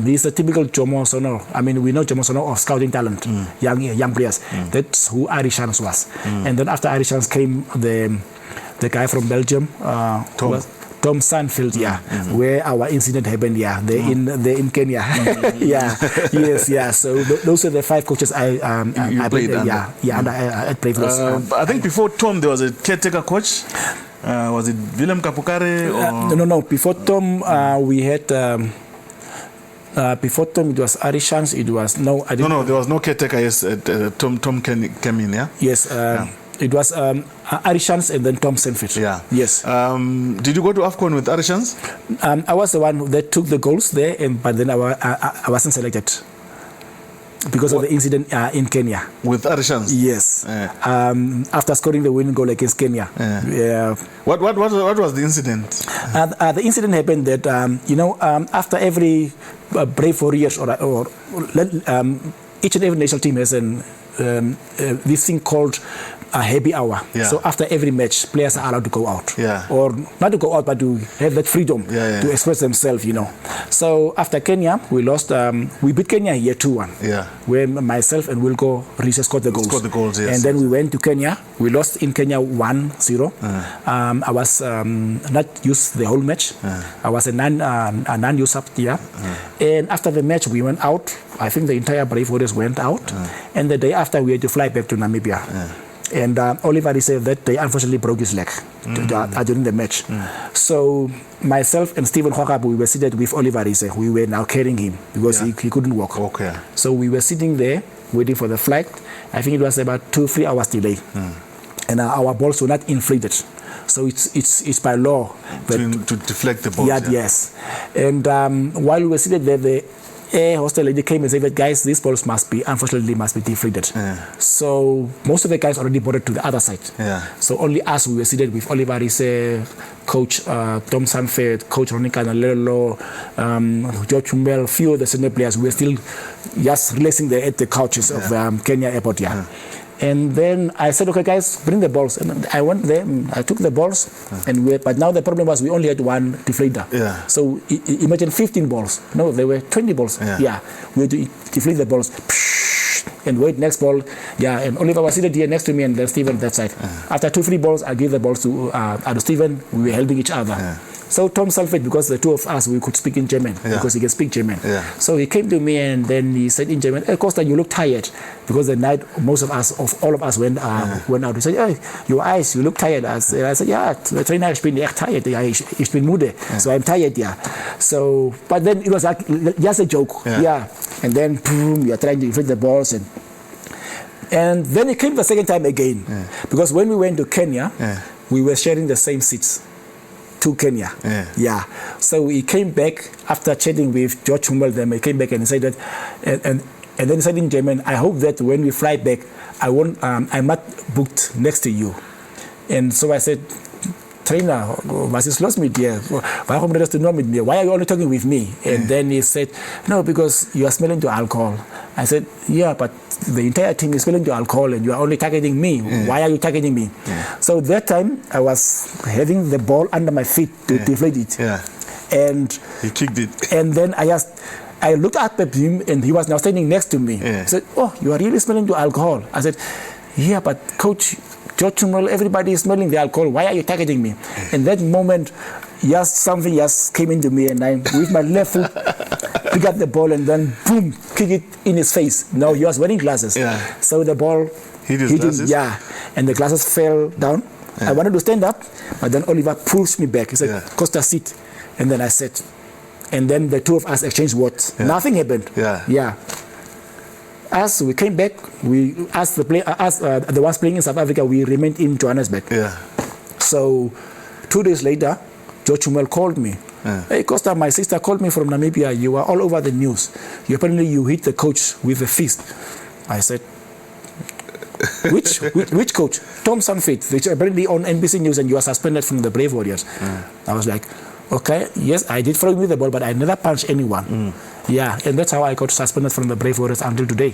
He's a typical Jomo Sono. I mean, we know Jomo Sono of scouting talent, young players. That's who Arishans was. And then after Arishans came the guy from Belgium, Tom Sanfield, where our incident happened. They're in Kenya. So those are the 5 coaches I played under. I played for those. I think before Tom there was a caretaker coach. Was it Willem Kapukare? No. Before Tom, we had. Before Tom, it was Arishans. It was no. There was no caretaker. Yes, Tom came in. Yeah. Yes. It was Arishans and then Tom Sanfield. Yeah. Yes. Did you go to AFCON with Arishans? I was the one that took the goals there, but then I wasn't selected because of the incident in Kenya. With Arishans? Yes. After scoring the winning goal against Kenya. What was the incident? The incident happened that, after every Brave Warriors or each and every national team has this thing called a happy hour. So after every match, players are allowed to go out. Or not to go out, but to have that freedom to express themselves, So after Kenya, we lost. We beat Kenya here 2-1. Where myself and Wilco Reese scored the goals. Yes. And then we went to Kenya. We lost in Kenya 1-0. I was not used the whole match. I was a non-use sub here. And after the match, we went out. I think the entire Brave Warriors went out. And the day after, we had to fly back to Namibia. And Oliver said that day unfortunately broke his leg during the match. So myself and Stephen Hokab, we were seated with Oliver Rise. We were now carrying him because he couldn't walk. So we were sitting there waiting for the flight. I think it was about 2-3 hours delay. And our balls were not inflated. So it's by law to deflect the balls. Yes. And while we were seated there, the air hostel lady came and said that, guys, these balls unfortunately must be deflated. So most of the guys already boarded to the other side. So only us, we were seated with Oliver Rise, Coach Tom Sanford, Coach Ronika Nalelo, George Chumbel, few of the senior players. We were still just relaxing there at the couches of Kenya Airport. And then I said, okay, guys, bring the balls. And I went there, I took the balls, but now the problem was we only had one deflator. So imagine 15 balls. No, there were 20 balls. We had to deflate the balls. And wait, next ball. And Oliver was seated here next to me and then Stephen that side. After 2-3 balls, I gave the balls to Stephen. We were helping each other. So Tom Salford, because the two of us, we could speak in German, because he can speak German. So he came to me and then he said in German, hey, Kosta, you look tired. Because the night, all of us went out. He said, hey, your eyes, you look tired. I said, yeah, Trainer, ich bin echt tired. Ich bin müde. So I'm tired, So, but then it was like just a joke. And then, boom, you're trying to inflate the balls. And then it came the second time again. Because when we went to Kenya, we were sharing the same seats. To Kenya. So he came back after chatting with George Hummel. Then he came back and he said that, and then he said in German, I hope that when we fly back, I'm not booked next to you. And so I said, Trainer, was is los mit dir? Warum redest du nur mit mir? Why are you only talking with me? And then he said, no, because you are smelling to alcohol. I said, yeah, but the entire team is smelling to alcohol and you are only targeting me. Why are you targeting me? So that time I was having the ball under my feet to deflate it. And he kicked it. And then I looked up at him and he was now standing next to me. He said, oh, you are really smelling to alcohol. I said, yeah, but coach, George Chumrell, everybody is smelling the alcohol. Why are you targeting me? In that moment, something came into me, and I, with my left foot, pick up the ball and then boom, kick it in his face. No, he was wearing glasses. So the ball hit his glasses? And the glasses fell down. I wanted to stand up, but then Oliver pushed me back. He said, Kosta, sit. And then I sat. And then the two of us exchanged words. Nothing happened. As we came back, the ones playing in South Africa, we remained in Johannesburg. So 2 days later, George Chumel called me. Hey, Kosta, my sister called me from Namibia. You are all over the news. Apparently, you hit the coach with a fist. I said, which coach? Tom Sanford, which apparently on NBC News, and you are suspended from the Brave Warriors. I was like, okay, yes, I did throw me the ball, but I never punched anyone. Yeah, and that's how I got suspended from the Brave Warriors until today.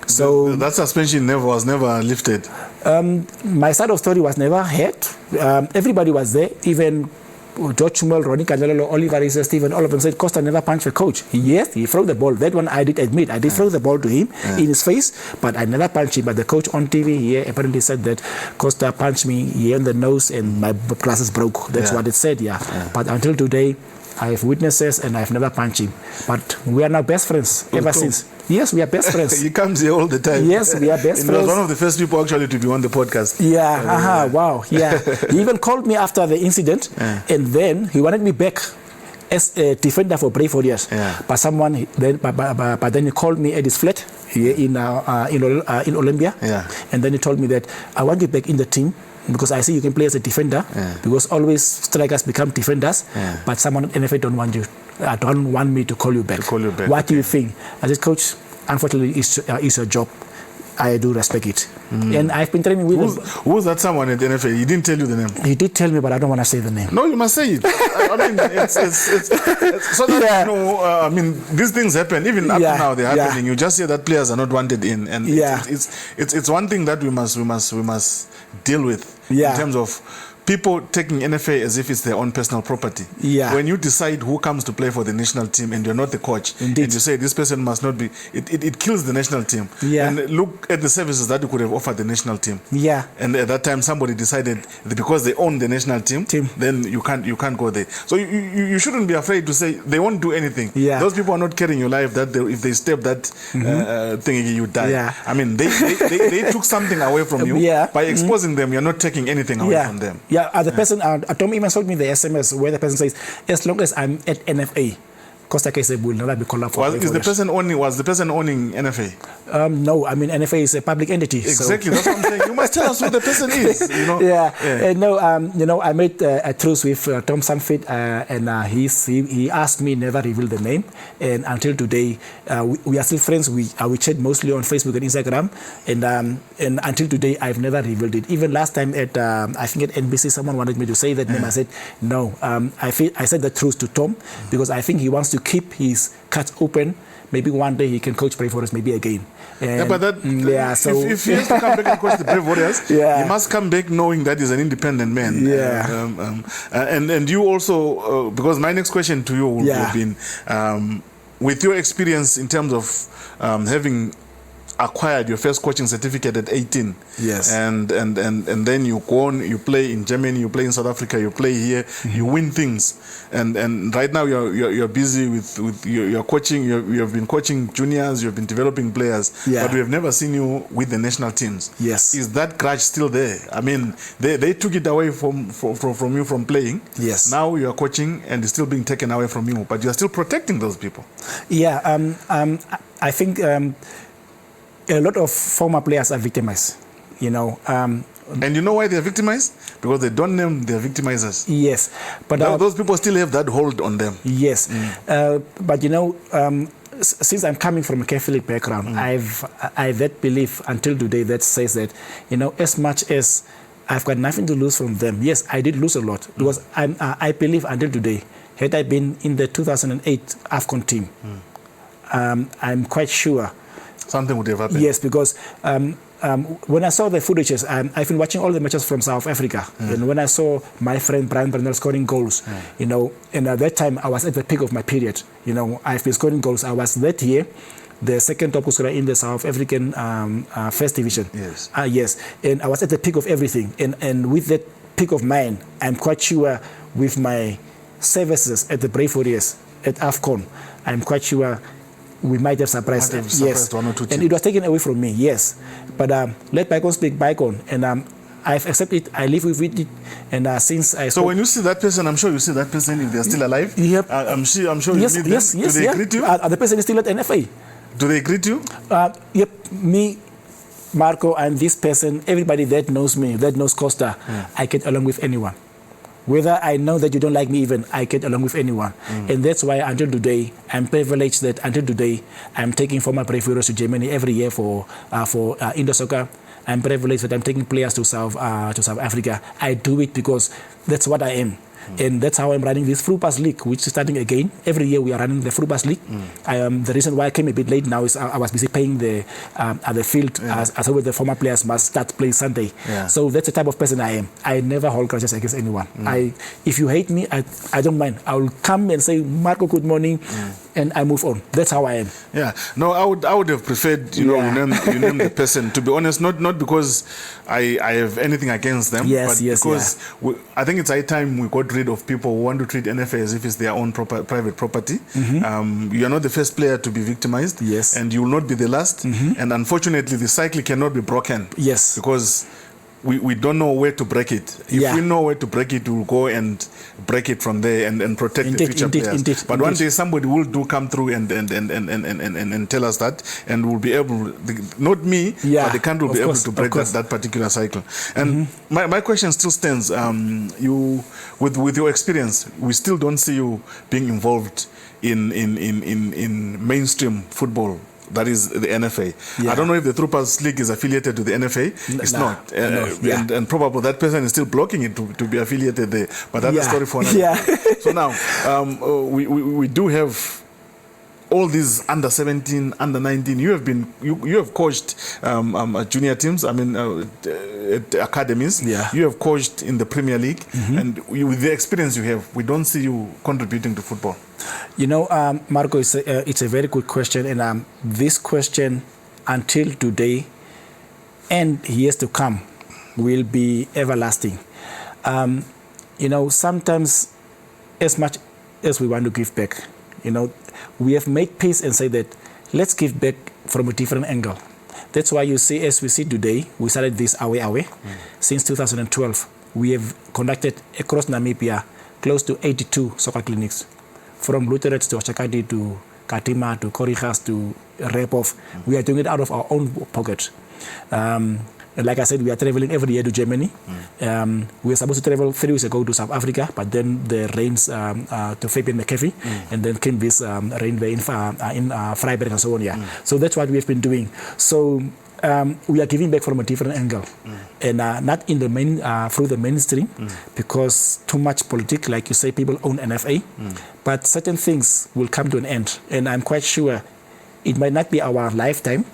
So that suspension was never lifted. My side of story was never heard. Everybody was there, even George Chumel, Ronnie Candelolo, Oliver Reese, Stephen, all of them said Kosta never punched a coach. Yes, he threw the ball. That one I did admit. I did throw the ball to him in his face, but I never punched him. But the coach on TV here apparently said that Kosta punched me here in the nose and my glasses broke. That's what it said, But until today, I have witnesses and I've never punched him. But we are now best friends ever since. Yes, we are best friends. He comes here all the time. Yes, we are best friends. He was one of the first people actually to be on the podcast. Yeah, wow, yeah. He even called me after the incident, and then he wanted me back as a defender for Brave Warriors. But someone then, but then he called me at his flat here in Olympia, and then he told me that I want you back in the team, because I see you can play as a defender, because always strikers become defenders, but someone in NFL don't want you. I don't want me to call you back. What do you think? I said, Coach, unfortunately, it's your job. I do respect it. And I've been training with him. Who's that someone at the NFL? He didn't tell you the name? He did tell me, but I don't want to say the name. No, you must say it. I mean, it's so that, you know, I mean, these things happen. Even up to now, they're happening. You just hear that players are not wanted in. And it's one thing that we must deal with in terms of people taking NFA as if it's their own personal property. When you decide who comes to play for the national team and you're not the coach, and you say this person must not be, it kills the national team. And look at the services that you could have offered the national team. And at that time, somebody decided that because they own the national team, then you can't go there. So you shouldn't be afraid to say they won't do anything. Those people are not carrying your life. That if they step that thing, you die. I mean, they took something away from you by exposing them. You're not taking anything away from them. The person, Tom even showed me the SMS where the person says, as long as I'm at NFA, Kosta Khaiseb will never be called up for. Was the person owning NFA? No, I mean NFA is a public entity. Exactly, that's what I'm saying. You must tell us who the person is. You know? No, I made a truce with Tom Sanford, and he asked me never reveal the name, and until today we are still friends. We chat mostly on Facebook and Instagram, and until today I've never revealed it. Even last time at I think at NBC, someone wanted me to say that name. I said no. I said the truth to Tom because I think he wants to keep his cards open. Maybe one day he can coach Brave Warriors, maybe again. And but that, so if he has to come back and coach the Brave Warriors, he must come back knowing that he's an independent man. And you also, because my next question to you would have been, with your experience in terms of having acquired your first coaching certificate at 18. And then you go on, you play in Germany, you play in South Africa, you play here, you win things. And right now you're busy with your coaching. You have been coaching juniors, you've been developing players, but we have never seen you with the national teams. Is that grudge still there? I mean, they took it away from you from playing. Now you are coaching and it's still being taken away from you, but you are still protecting those people. I think a lot of former players are victimized, you know. And you know why they're victimized? Because they don't name their victimizers. But those people still have that hold on them. But you know, since I'm coming from a Catholic background, I've that belief until today that says that, you know, as much as I've got nothing to lose from them. Yes, I did lose a lot because I believe until today, had I been in the 2008 AFCON team, I'm quite sure something would have happened. Yes, because when I saw the footages, I've been watching all the matches from South Africa. And when I saw my friend Brian Brunel scoring goals, you know, and at that time I was at the peak of my period. You know, I've been scoring goals. I was that year the second top scorer in the South African first division. And I was at the peak of everything. And with that peak of mine, I'm quite sure with my services at the Brave Warriors at AFCON, I'm quite sure we might have surprised them. One or two teams. And it was taken away from me, but let bygones be bygone, and I've accepted it. I live with it, and since I. So when you see that person, I'm sure you see that person if they're still alive. I'm sure you meet them. Do they greet you? The person is still at NFA. Do they greet you? Me, Marco, and this person, everybody that knows me, that knows Kosta, I get along with anyone. Whether I know that you don't like me even, I get along with anyone. And that's why until today, I'm privileged that until today, I'm taking former Brave Warriors to Germany every year for indoor soccer. I'm privileged that I'm taking players to South Africa. I do it because that's what I am. And that's how I'm running this Frupas League, which is starting again. Every year we are running the Frupas League. The reason why I came a bit late now is I was busy paying at the field as always the former players must start playing Sunday. So that's the type of person I am. I never hold grudges against anyone. If you hate me, I don't mind. I will come and say, Marco, good morning, and I move on. That's how I am. Yeah. No, I would have preferred, you name the person. To be honest, not because I have anything against them, but because I think it's high time we got rid of people who want to treat NFA as if it's their own private property. You are not the first player to be victimized, and you will not be the last. And unfortunately, the cycle cannot be broken. Because we don't know where to break it. If we know where to break it, we'll go and break it from there and protect the future players. But one day somebody will come through and tell us that, and we'll be able, not me, but the country will be able to break that particular cycle. And my question still stands. You, with your experience, we still don't see you being involved in mainstream football. That is the NFA. I don't know if the Troopers League is affiliated to the NFA. It's not. And probably that person is still blocking it to be affiliated there. But that's a story for another. So now, we do have all these under 17, under 19. You have coached junior teams. I mean, at academies. You have coached in the Premier League, and with the experience you have, we don't see you contributing to football. You know, Marco, it's a very good question, and this question until today and years to come will be everlasting. You know, sometimes as much as we want to give back, you know, we have made peace and say that let's give back from a different angle. That's why you see, as we see today, we started this away. Since 2012, we have conducted across Namibia close to 82 soccer clinics, from Lutherets to Oshakati to Katima to Korigas to Repov. We are doing it out of our own pocket. And like I said, we are traveling every year to Germany. We were supposed to travel 3 weeks ago to South Africa, but then the rains to Fabian McAfee, and then came this rain there in Freiburg and so on. So that's what we have been doing. So we are giving back from a different angle, and not in the main through the mainstream, because too much politics, like you say, people own NFA, but certain things will come to an end, and I'm quite sure it might not be our lifetime.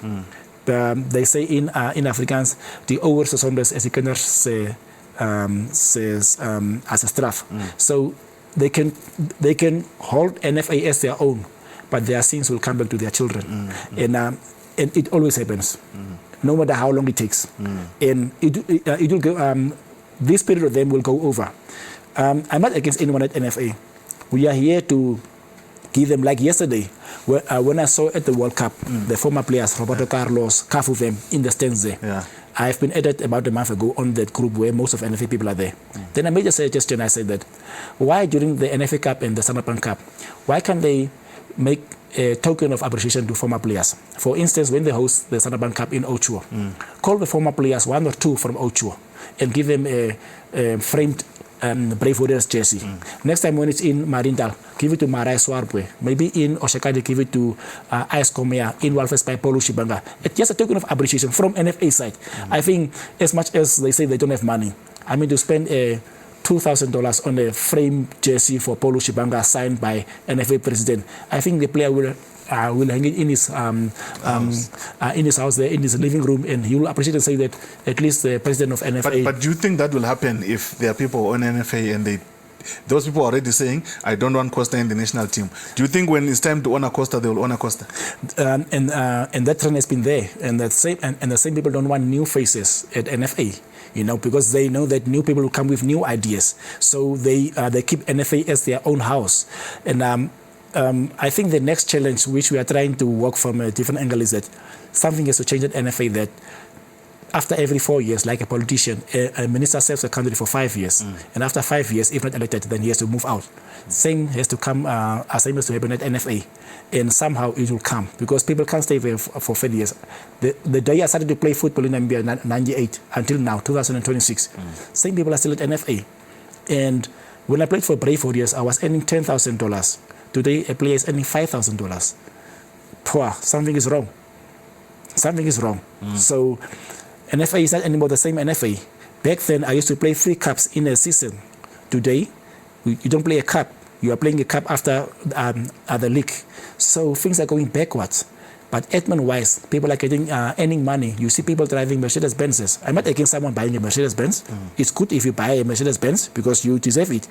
They say in Afrikaans, die ouers is anders as die kinders se as a straf. So they can hold NFA as their own, but their sins will come back to their children, and it always happens, no matter how long it takes, and it will go. This period of them will go over. I'm not against anyone at NFA. We are here to give them, like yesterday, when I saw at the World Cup, the former players, Roberto Carlos, Cafu, them in the stands there. I've been added about a month ago on that group where most of NFA people are there. Then I made a suggestion. I said that, why during the NFA Cup and the Sandapan Cup, why can't they make a token of appreciation to former players? For instance, when they host the Sandapan Cup in Ochuo, call the former players, 1 or 2 from Ochuo, and give them a framed Brave Warriors jersey. Next time when it's in Marindal, give it to Marai Swarpwe. Maybe in Oshakadi, give it to Ice Komea, in Walfes by Polo Shibanga. It's just a token of appreciation from NFA side. I think as much as they say they don't have money, I mean, to spend $2,000 on a frame jersey for Polo Shibanga signed by NFA president, I think the player will hang it in his house there, in his living room, and he will appreciate and say that at least the president of NFA. But do you think that will happen if there are people on NFA and those people are already saying, I don't want Kosta in the national team? Do you think when it's time to honor Kosta, they will honor Kosta? And that trend has been there, and the same people don't want new faces at NFA. You know, because they know that new people will come with new ideas, so they keep NFA as their own house. And I think the next challenge, which we are trying to work from a different angle, is that something has to change at NFA, that after every 4 years, like a politician, a minister serves a country for 5 years, and after 5 years, if not elected, then he has to move out. Same has to come, same has to happen at NFA, and somehow it will come, because people can't stay there for 5 years. The day I started to play football in Namibia, 98, until now, 2026, same people are still at NFA. And when I played for Brave Warriors, I was earning $10,000. Today, a player is earning $5,000. Something is wrong. Something is wrong. So, NFA is not anymore the same NFA. Back then, I used to play 3 cups in a season. Today, you don't play a cup. You are playing a cup after the league. So things are going backwards. But admin-wise, people are getting earning money. You see people driving Mercedes-Benzes. I'm not against someone buying a Mercedes-Benz. It's good if you buy a Mercedes-Benz because you deserve it.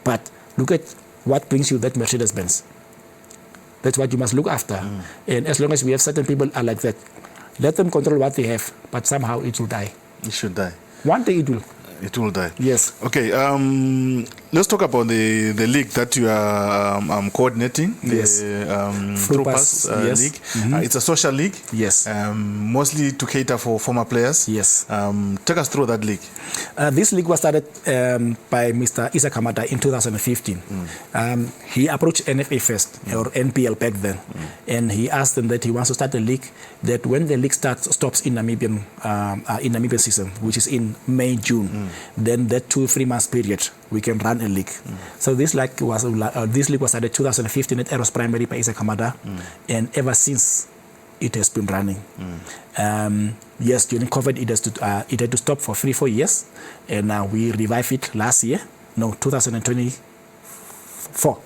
But look at what brings you that Mercedes-Benz. That's what you must look after. And as long as we have certain people are like that, let them control what they have, but somehow it will die. It should die. One day it will. It will die. Yes. Okay. Let's talk about the league that you are coordinating. Yes. The Troopers, yes. League. It's a social league. Yes. Mostly to cater for former players. Yes. Take us through that league. This league was started by Mr. Isa Kamada in 2015. He approached NFA first, or NPL back then, and he asked them that he wants to start a league that when the league stops in Namibian season, which is in May, June, then that 2-3 months period we can run a league. So this league was started 2015 at Eros Primary by Isa Kamada, and ever since it has been running. Yes, during COVID it had to stop for 3-4 years, and we revived it last year. No, 2024,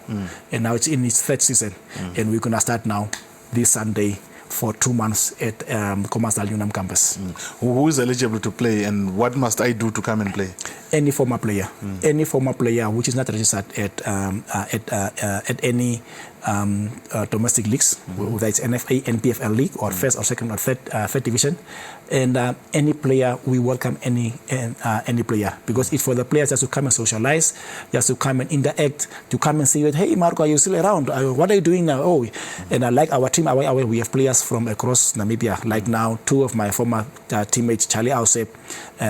and now it's in its 3rd season, and we're gonna start now this Sunday for 2 months at Commercial Unam campus. Who is eligible to play, and what must I do to come and play? Any former player, any former player which is not registered at any domestic leagues, whether it's NFA, NPFL league, or first or second or third division, and any player, we welcome any player, because it's for the players just to come and socialize, just to come and interact, to come and say that, hey Marco, are you still around? What are you doing now? Oh, and I like our team. We have players from across Namibia. Like now, 2 of my former teammates, Charlie Khaiseb,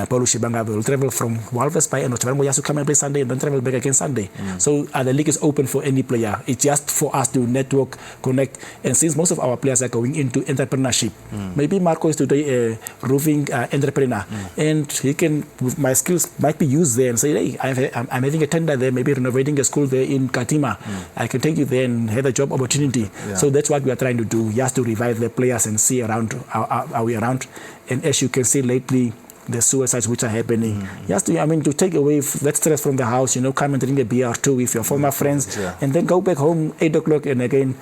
Paulo Shibanga, will travel from Walvis by and just to come and play Sunday and then travel back again Sunday. So the league is open for any player. It's just for us to network, connect, and since most of our players are going into entrepreneurship, maybe Marco is today a roofing entrepreneur, and he can, my skills might be used there, and say, hey, I'm having a tender there, maybe renovating a school there in Katima. I can take you there and have a job opportunity. So that's what we are trying to do, just to revive the players and see around, are we around. And as you can see lately, the suicides which are happening. Just to take away that stress from the house, come and drink a beer or 2 with your former friends, and then go back home 8 o'clock and again,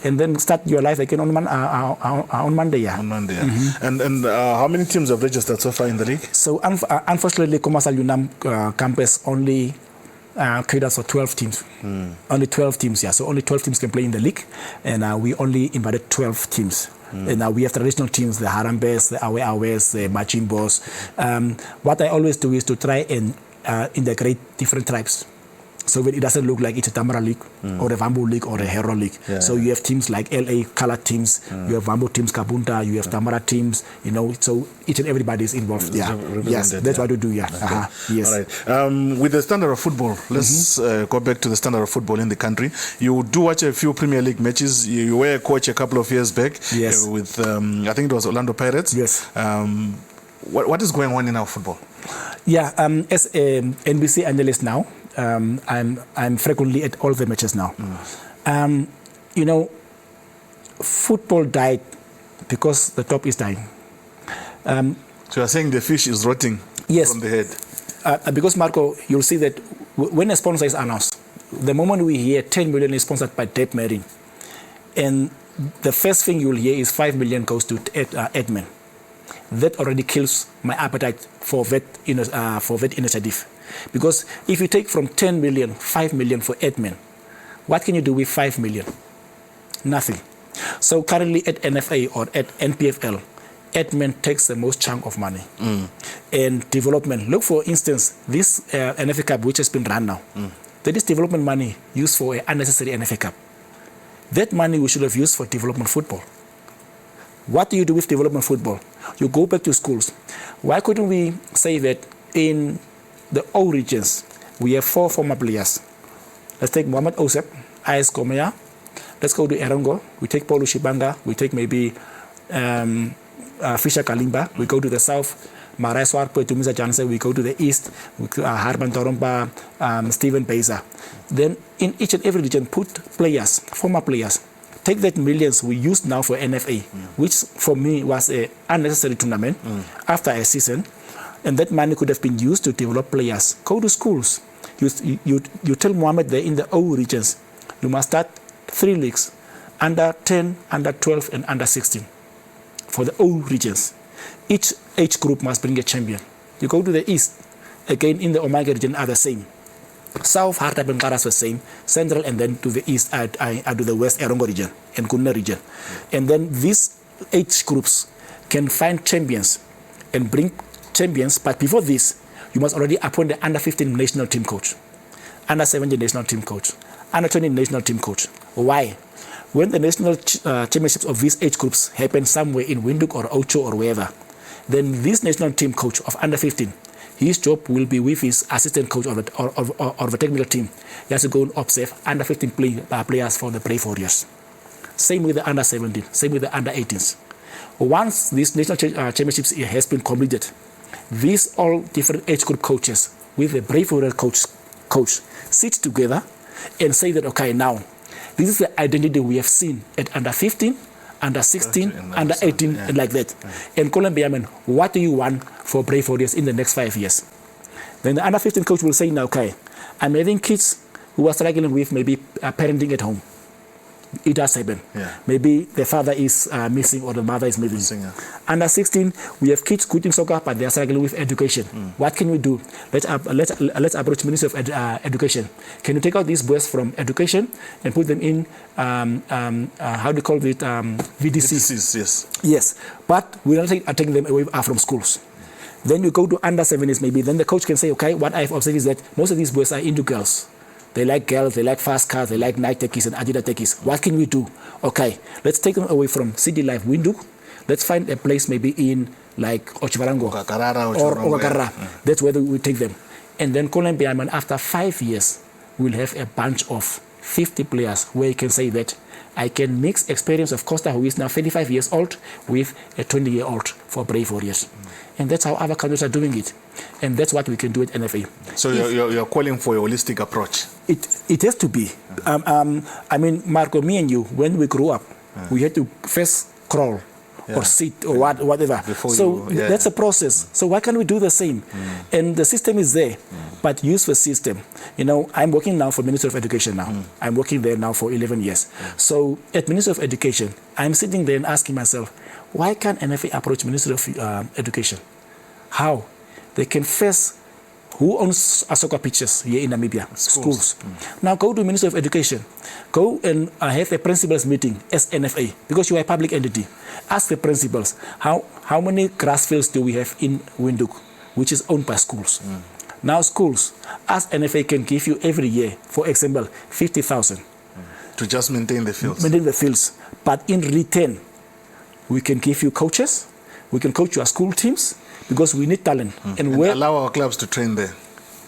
and then start your life again on Monday. On Monday. And how many teams have registered so far in the league? So unfortunately, Commercial Unam campus only caters for 12 teams. Only 12 teams, So only 12 teams can play in the league, and we only invited 12 teams. And now we have traditional teams, the Harambes, the Awe-Awes, the Machimbos. What I always do is to try and integrate different tribes, so that it doesn't look like it's a Tamara League or a Vambo League or a Hero League. So you have teams like LA colored teams, you have Vambo teams, Kabunta, you have Tamara teams, so each and everybody is involved. Yes, that's what we do. Okay. Yes. All right. With the standard of football, let's go back to the standard of football in the country. You do watch a few Premier League matches. You were a coach a couple of years back with, I think it was Orlando Pirates. Yes. What is going on in our football? As an NBC analyst now, I'm frequently at all the matches now. Football died because the top is dying. So you're saying the fish is rotting from the head? Because Marco, you'll see that when a sponsor is announced, the moment we hear 10 million is sponsored by Deb Marine, and the first thing you'll hear is 5 million goes to admin. That already kills my appetite for that initiative. Because if you take from 10 million, 5 million for admin, what can you do with 5 million? Nothing. So currently at NFA or at NPFL, admin takes the most chunk of money. And development, look for instance, this NFA Cup which has been run now, that is development money used for an unnecessary NFA Cup. That money we should have used for development football. What do you do with development football? You go back to schools. Why couldn't we say that in the O regions, we have 4 former players? Let's take Mohamed Osep, IS Komea. Let's go to Erongo. We take Paulo Shibanga. We take maybe Fisher Kalimba. We go to the south, Marai Swarpo, Tumisa Jansen. We go to the east, Harman Toromba, Stephen Beza. Then in each and every region, put players, former players, take that millions we used now for NFA, which for me was a unnecessary tournament after a season, and that money could have been used to develop players. Go to schools. You tell Mohammed there in the O regions, you must start 3 leagues, under 10, under 12, and under 16 for the O regions. Each age group must bring a champion. You go to the East, again in the Omega region are the same. South, Hartab and Karas were same. Central, and then to the East, I to the West, Erongo region and Kunna region. And then these age groups can find champions and bring champions. But before this, you must already appoint the under 15 national team coach, under 17 national team coach, under 20 national team coach. Why? When the national championships of these age groups happen somewhere in Windhoek or Ocho or wherever, then this national team coach of under 15, his job will be with his assistant coach of the technical team. He has to go and observe under 15 players for the Brave Warriors. Same with the under 17, same with the under 18s. Once this national championships has been completed, these all different age group coaches with the Brave Warrior coach sit together and say that, okay, now, this is the identity we have seen at under 15, under 16, under 18, and like that. And Columbia, what do you want for Brave Warriors in the next 5 years? Then the under 15 coach will say, now, okay, I'm having kids who are struggling with maybe parenting at home. It does happen. Maybe the father is missing or the mother is missing. Under 16, we have kids quitting soccer, but they are struggling with education. What can we do? Let's approach Ministry of Education. Can you take out these boys from education and put them in, how do you call it, VDCs? Yes. Yes, but we're not taking them away from schools. Then you go to under 7s maybe. Then the coach can say, okay, what I've observed is that most of these boys are into girls. They like girls, they like fast cars, they like night techies and Adidas techies. What can we do? Okay, let's take them away from City Life Windhoek. Let's find a place maybe in like Ochivarango or Ogakarra. That's where we take them. And then Columbia, after 5 years, we'll have a bunch of 50 players where you can say that I can mix experience of Kosta, who is now 35 years old, with a 20-year-old for Brave Warriors. And that's how other countries are doing it. And that's what we can do at NFA. So you're calling for a holistic approach? It has to be. Marco, me and you, when we grew up, we had to first crawl or sit or whatever. That's a process. So why can't we do the same? And the system is there, but use the system. I'm working now for Ministry of Education now. I'm working there now for 11 years. So at Ministry of Education, I'm sitting there and asking myself, why can't NFA approach Ministry of Education? How? They can first, who owns soccer pitches here in Namibia? Schools. Now go to Ministry of Education. Go and have a principals meeting as NFA, because you are a public entity. Ask the principals, how many grass fields do we have in Windhoek, which is owned by schools? Now schools, as NFA can give you every year, for example, 50,000. To just maintain the fields? Maintain the fields. But in return, we can give you coaches, we can coach your school teams, because we need talent. And allow our clubs to train there.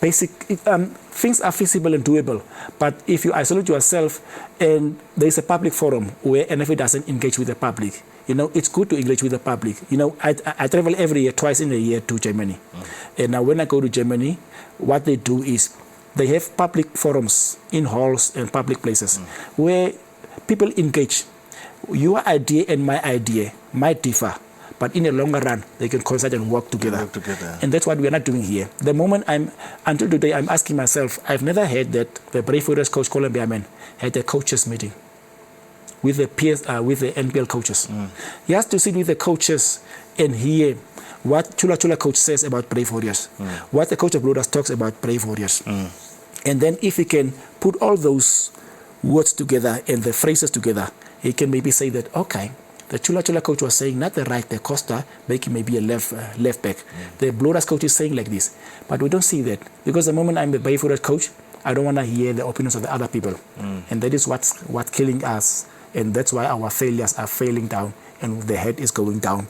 Things are feasible and doable, but if you isolate yourself and there's a public forum where NFA doesn't engage with the public, it's good to engage with the public. I travel every year, twice in a year to Germany. And now when I go to Germany, what they do is they have public forums in halls and public places where people engage. Your idea and my idea might differ, but in the longer run, they can consult and work together. And that's what we are not doing here. The moment until today, I'm asking myself, I've never heard that the Brave Warriors coach, Columbia had a coaches meeting with the NPL coaches. He has to sit with the coaches and hear what Chula Chula coach says about Brave Warriors, what the coach of Blooders talks about Brave Warriors. And then if he can put all those words together and the phrases together, he can maybe say that, okay, the Chula Chula coach was saying not the right, the Kosta making maybe a left back. The Blooders coach is saying like this. But we don't see that, because the moment I'm the Brave Warriors coach, I don't want to hear the opinions of the other people. And that is what's killing us. And that's why our failures are failing down and the head is going down.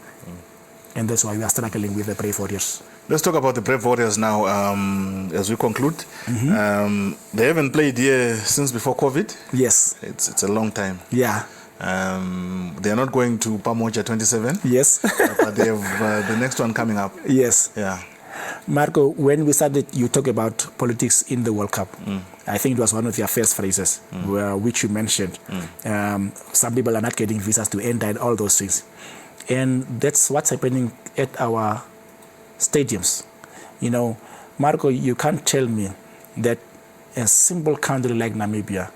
And that's why we are struggling with the Brave Warriors. Let's talk about the Brave Warriors now as we conclude. They haven't played here since before COVID. Yes. It's a long time. Yeah. They are not going to Pamoja 27. Yes. But they have the next one coming up. Yes. Yeah. Marco, when we started, you talk about politics in the World Cup. I think it was one of your first phrases, which you mentioned. Some people are not getting visas to enter and all those things. And that's what's happening at our stadiums. You know, Marco, you can't tell me that a simple country like Namibia,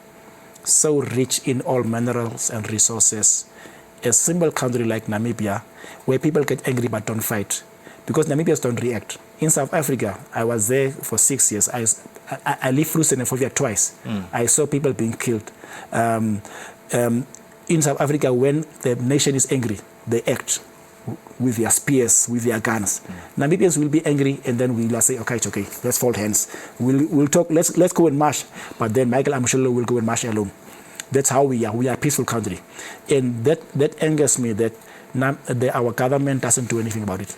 so rich in all minerals and resources, a simple country like Namibia, where people get angry but don't fight, because Namibians don't react. In South Africa, I was there for 6 years. I lived through xenophobia twice. I saw people being killed. In South Africa, when the nation is angry, they act with their spears, with their guns. Namibians will be angry, and then we'll say, okay, it's okay, let's fold hands. We'll talk, let's go and march. But then Michael Amshelo will go and march alone. That's how we are. We are a peaceful country. And that angers me that our government doesn't do anything about it.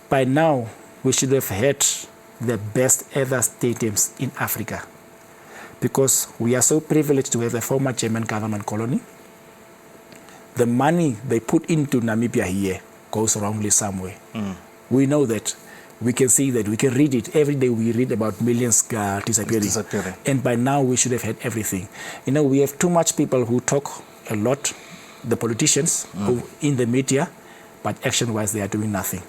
By now, we should have had the best ever stadiums in Africa, because we are so privileged to have a former German government colony. The money they put into Namibia here goes wrongly somewhere. We know that. We can see that. We can read it. Every day we read about millions disappearing. And by now we should have had everything. You know, we have too much people who talk a lot, the politicians who in the media, but action-wise they are doing nothing.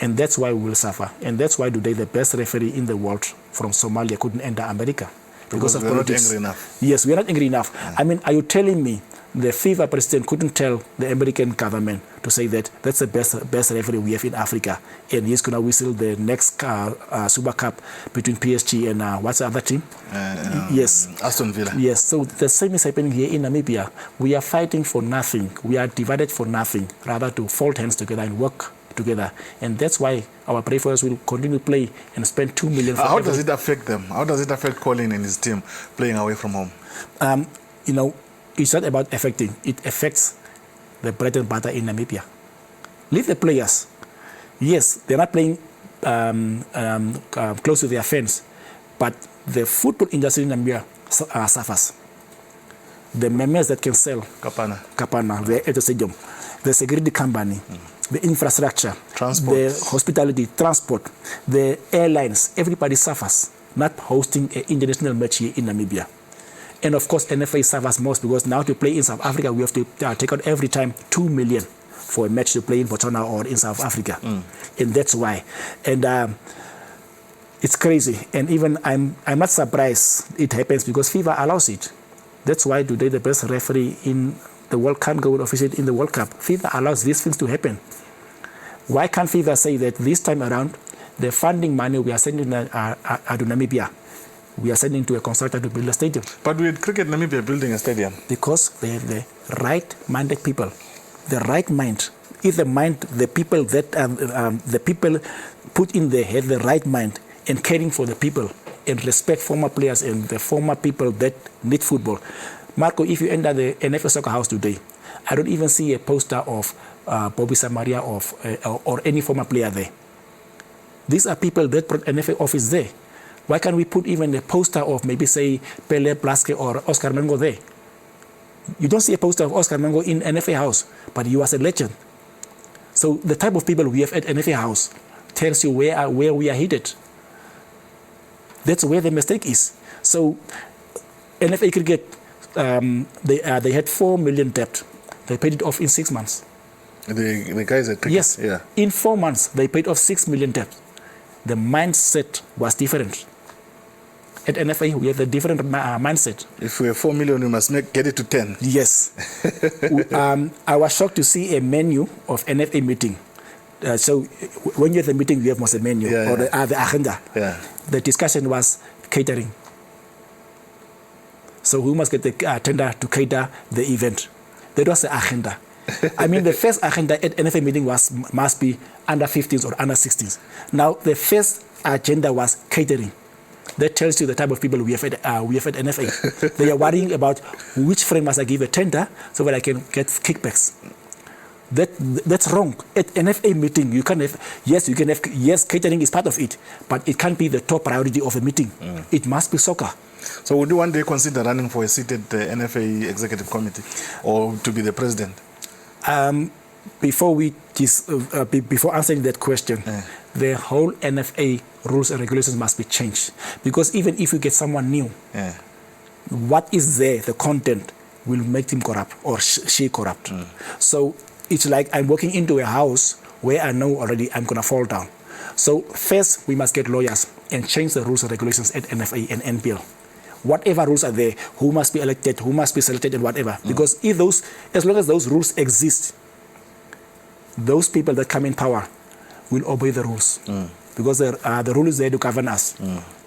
And that's why we will suffer. And that's why today the best referee in the world from Somalia couldn't enter America. Because of politics. Not angry enough. Yes, we are not angry enough. I mean, are you telling me the FIFA president couldn't tell the American government to say that that's the best referee we have in Africa, and he's going to whistle the next Super Cup between PSG and what's the other team? Yes. Aston Villa. Yes, so the same is happening here in Namibia. We are fighting for nothing. We are divided for nothing, rather to fold hands together and work together. And that's why our players will continue to play and spend 2 million. How does it affect them? How does it affect Colin and his team playing away from home? You know, it's not about affecting. It affects the bread and butter in Namibia. Leave the players. Yes, they're not playing close to their fans, but the football industry in Namibia suffers. The members that can sell Kapana, they're at the stadium, the security company, the infrastructure, transport, the hospitality, transport, the airlines, everybody suffers not hosting an international match here in Namibia. And of course, NFA suffers most, because now to play in South Africa, we have to take out every time 2 million for a match to play in Botswana or in South Africa. And that's why. And it's crazy. And even I'm not surprised it happens, because FIFA allows it. That's why today the best referee in the world can't go and officiate in the World Cup. FIFA allows these things to happen. Why can't FIFA say that this time around, the funding money we are sending to Namibia, we are sending to a constructor to build a stadium? But with Cricket Namibia building a stadium? Because they have the right-minded people. The right mind. If the mind, the people that the people put in their head the right mind and caring for the people and respect former players and the former people that need football. Marco, if you enter the NFL Soccer House today, I don't even see a poster of Bobby Samaria or any former player there. These are people that brought NFL office there. Why can't we put even a poster of maybe, say, Pele, Blaske or Oscar Mengo there? You don't see a poster of Oscar Mengo in NFA House, but he was a legend. So the type of people we have at NFA House tells you where we are headed. That's where the mistake is. So NFA Cricket, they had 4 million debt. They paid it off in 6 months. The guys at Cricket? Yes. Yeah. In 4 months, they paid off 6 million debt. The mindset was different. At NFA, we have a different mindset. If we have 4 million, we must get it to 10. Yes. I was shocked to see a menu of NFA meeting. So when you have the meeting, you have most a menu or the agenda. Yeah. The discussion was catering. So we must get the tender to cater the event. That was the agenda. I mean, the first agenda at NFA meeting must be under 15s or under 16s. Now, the first agenda was catering. That tells you the type of people we have at NFA. They are worrying about which friend must I give a tender so that I can get kickbacks. That's wrong. At NFA meeting, you can have, yes, catering is part of it, but it can't be the top priority of a meeting. It must be soccer. So would you one day consider running for a seat at the NFA Executive Committee or to be the president? Before answering that question, the whole NFA rules and regulations must be changed. Because even if you get someone new, what is there, the content, will make him corrupt or she corrupt. So it's like I'm walking into a house where I know already I'm going to fall down. So first, we must get lawyers and change the rules and regulations at NFA and NPL. Whatever rules are there, who must be elected, who must be selected, and whatever. Because if those, as long as those rules exist, those people that come in power will obey the rules. Because the rule is there to govern us.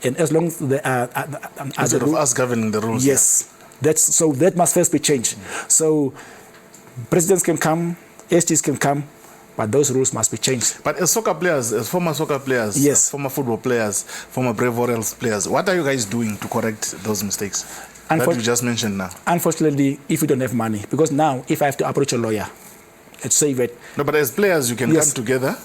And as long as instead of us governing the rules. Yes. So that must first be changed. So presidents can come, SGs can come, but those rules must be changed. But as soccer players, as former soccer players, yes, as former football players, former Brave Warriors players, what are you guys doing to correct those mistakes that you just mentioned now? Unfortunately, if we don't have money, because now if I have to approach a lawyer, let's say that. No, but as players, you can come together,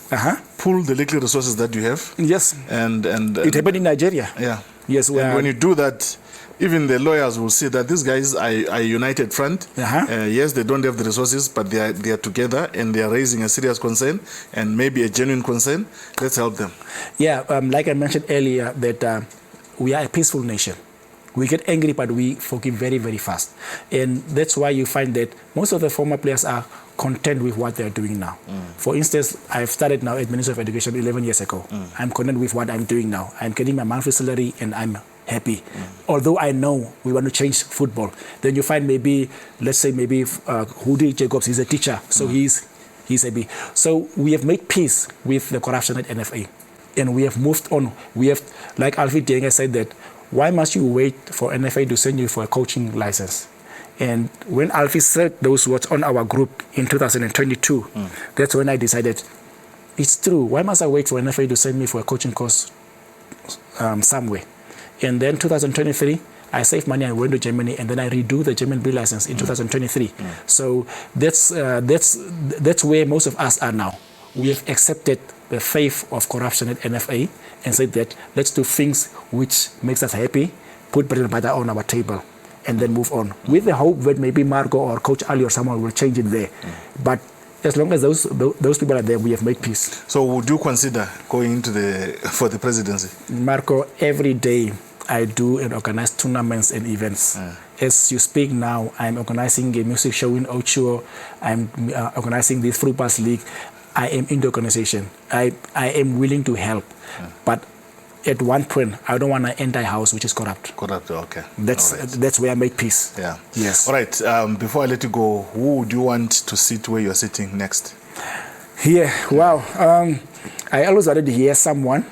pool the little resources that you have. Yes. And it happened in Nigeria. Yeah. Yes. And when you do that, even the lawyers will see that these guys are a united front. Yes, they don't have the resources, but they are together and they are raising a serious concern and maybe a genuine concern. Let's help them. Yeah, like I mentioned earlier, that we are a peaceful nation. We get angry, but we forgive very, very fast. And that's why you find that most of the former players are content with what they're doing now. For instance, I've started now at Ministry of Education 11 years ago. I'm content with what I'm doing now. I'm getting my monthly salary and I'm happy. Although I know we want to change football. Then you find maybe, let's say maybe Hudi Jacobs, he's a teacher, so he's happy. So we have made peace with the corruption at NFA. And we have moved on. We have, like Alfie Denga said that, why must you wait for NFA to send you for a coaching license? And when Alfie said those words on our group in 2022, that's when I decided, it's true, why must I wait for NFA to send me for a coaching course somewhere? And then 2023, I saved money, I went to Germany, and then I redo the German B license in 2023. So that's where most of us are now. We have accepted the faith of corruption at NFA and said that let's do things which makes us happy, put bread and butter on our table, and then move on. With the hope that maybe Marco or Coach Ali or someone will change it there. But as long as those people are there, we have made peace. So would you consider going into for the presidency? Marco, every day I do and organize tournaments and events. As you speak now, I'm organizing a music show in Ocho. I'm organizing this Fruit Pass League. I am in the organization. I am willing to help. But at one point, I don't want to enter a house which is corrupt. Corrupt, okay. That's where I make peace. Yeah. Yes. All right. Before I let you go, who would you want to sit where you're sitting next? Here. Wow. I always wanted to hear someone.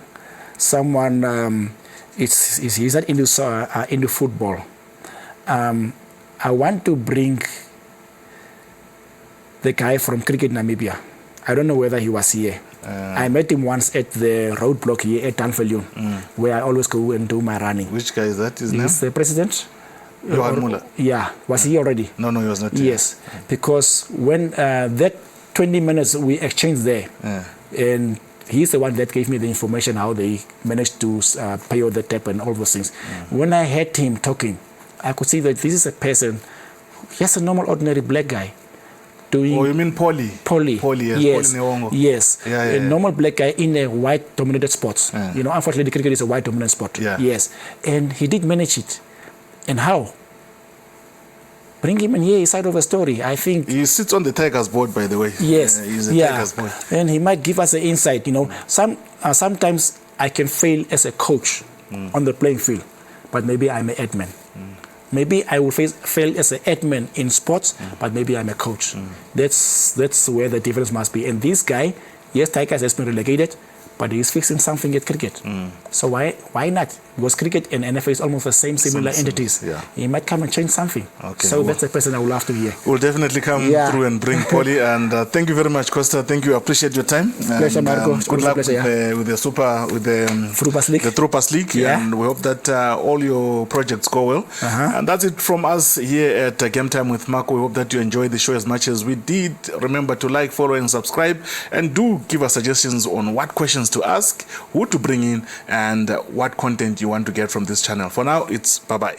He's not into football. I want to bring the guy from Cricket Namibia. I don't know whether he was here. I met him once at the roadblock here at Danvalion, where I always go and do my running. Which guy is that? His name? He's the president. Johan Muller. Yeah. Was he already? No, he was not. Yes. Because when that 20 minutes we exchanged there, and he's the one that gave me the information how they managed to pay all the tap and all those things. When I heard him talking, I could see that this is a person, just a normal, ordinary black guy. Oh, you mean Polly? Polly, yes. Yes. A normal black guy in a white-dominated sport. You know, unfortunately, cricket is a white-dominant sport. Yes. And he did manage it. And how? Bring him and hear his side of the story. I think he sits on the Tigers board, by the way. Yes. He's a Tigers board. And he might give us an insight. You know, sometimes I can fail as a coach on the playing field, but maybe I'm an admin. Maybe I will fail as an admin in sports, but maybe I'm a coach. That's where the difference must be. And this guy, yes, Tigers has been relegated, but he's fixing something at cricket. So why not? Because cricket and NFL is almost the similar entities. He might come and change something. Okay, so that's the person I would love to hear. We'll definitely come through and bring Polly. And thank you very much, Kosta. Thank you. I appreciate your time. Pleasure, Marco. Good luck with the Fruit Pass League. And we hope that all your projects go well. And that's it from us here at Game Time with Marco. We hope that you enjoyed the show as much as we did. Remember to like, follow, and subscribe. And do give us suggestions on what questions to ask, who to bring in, and what content you want to get from this channel. For now, it's bye-bye.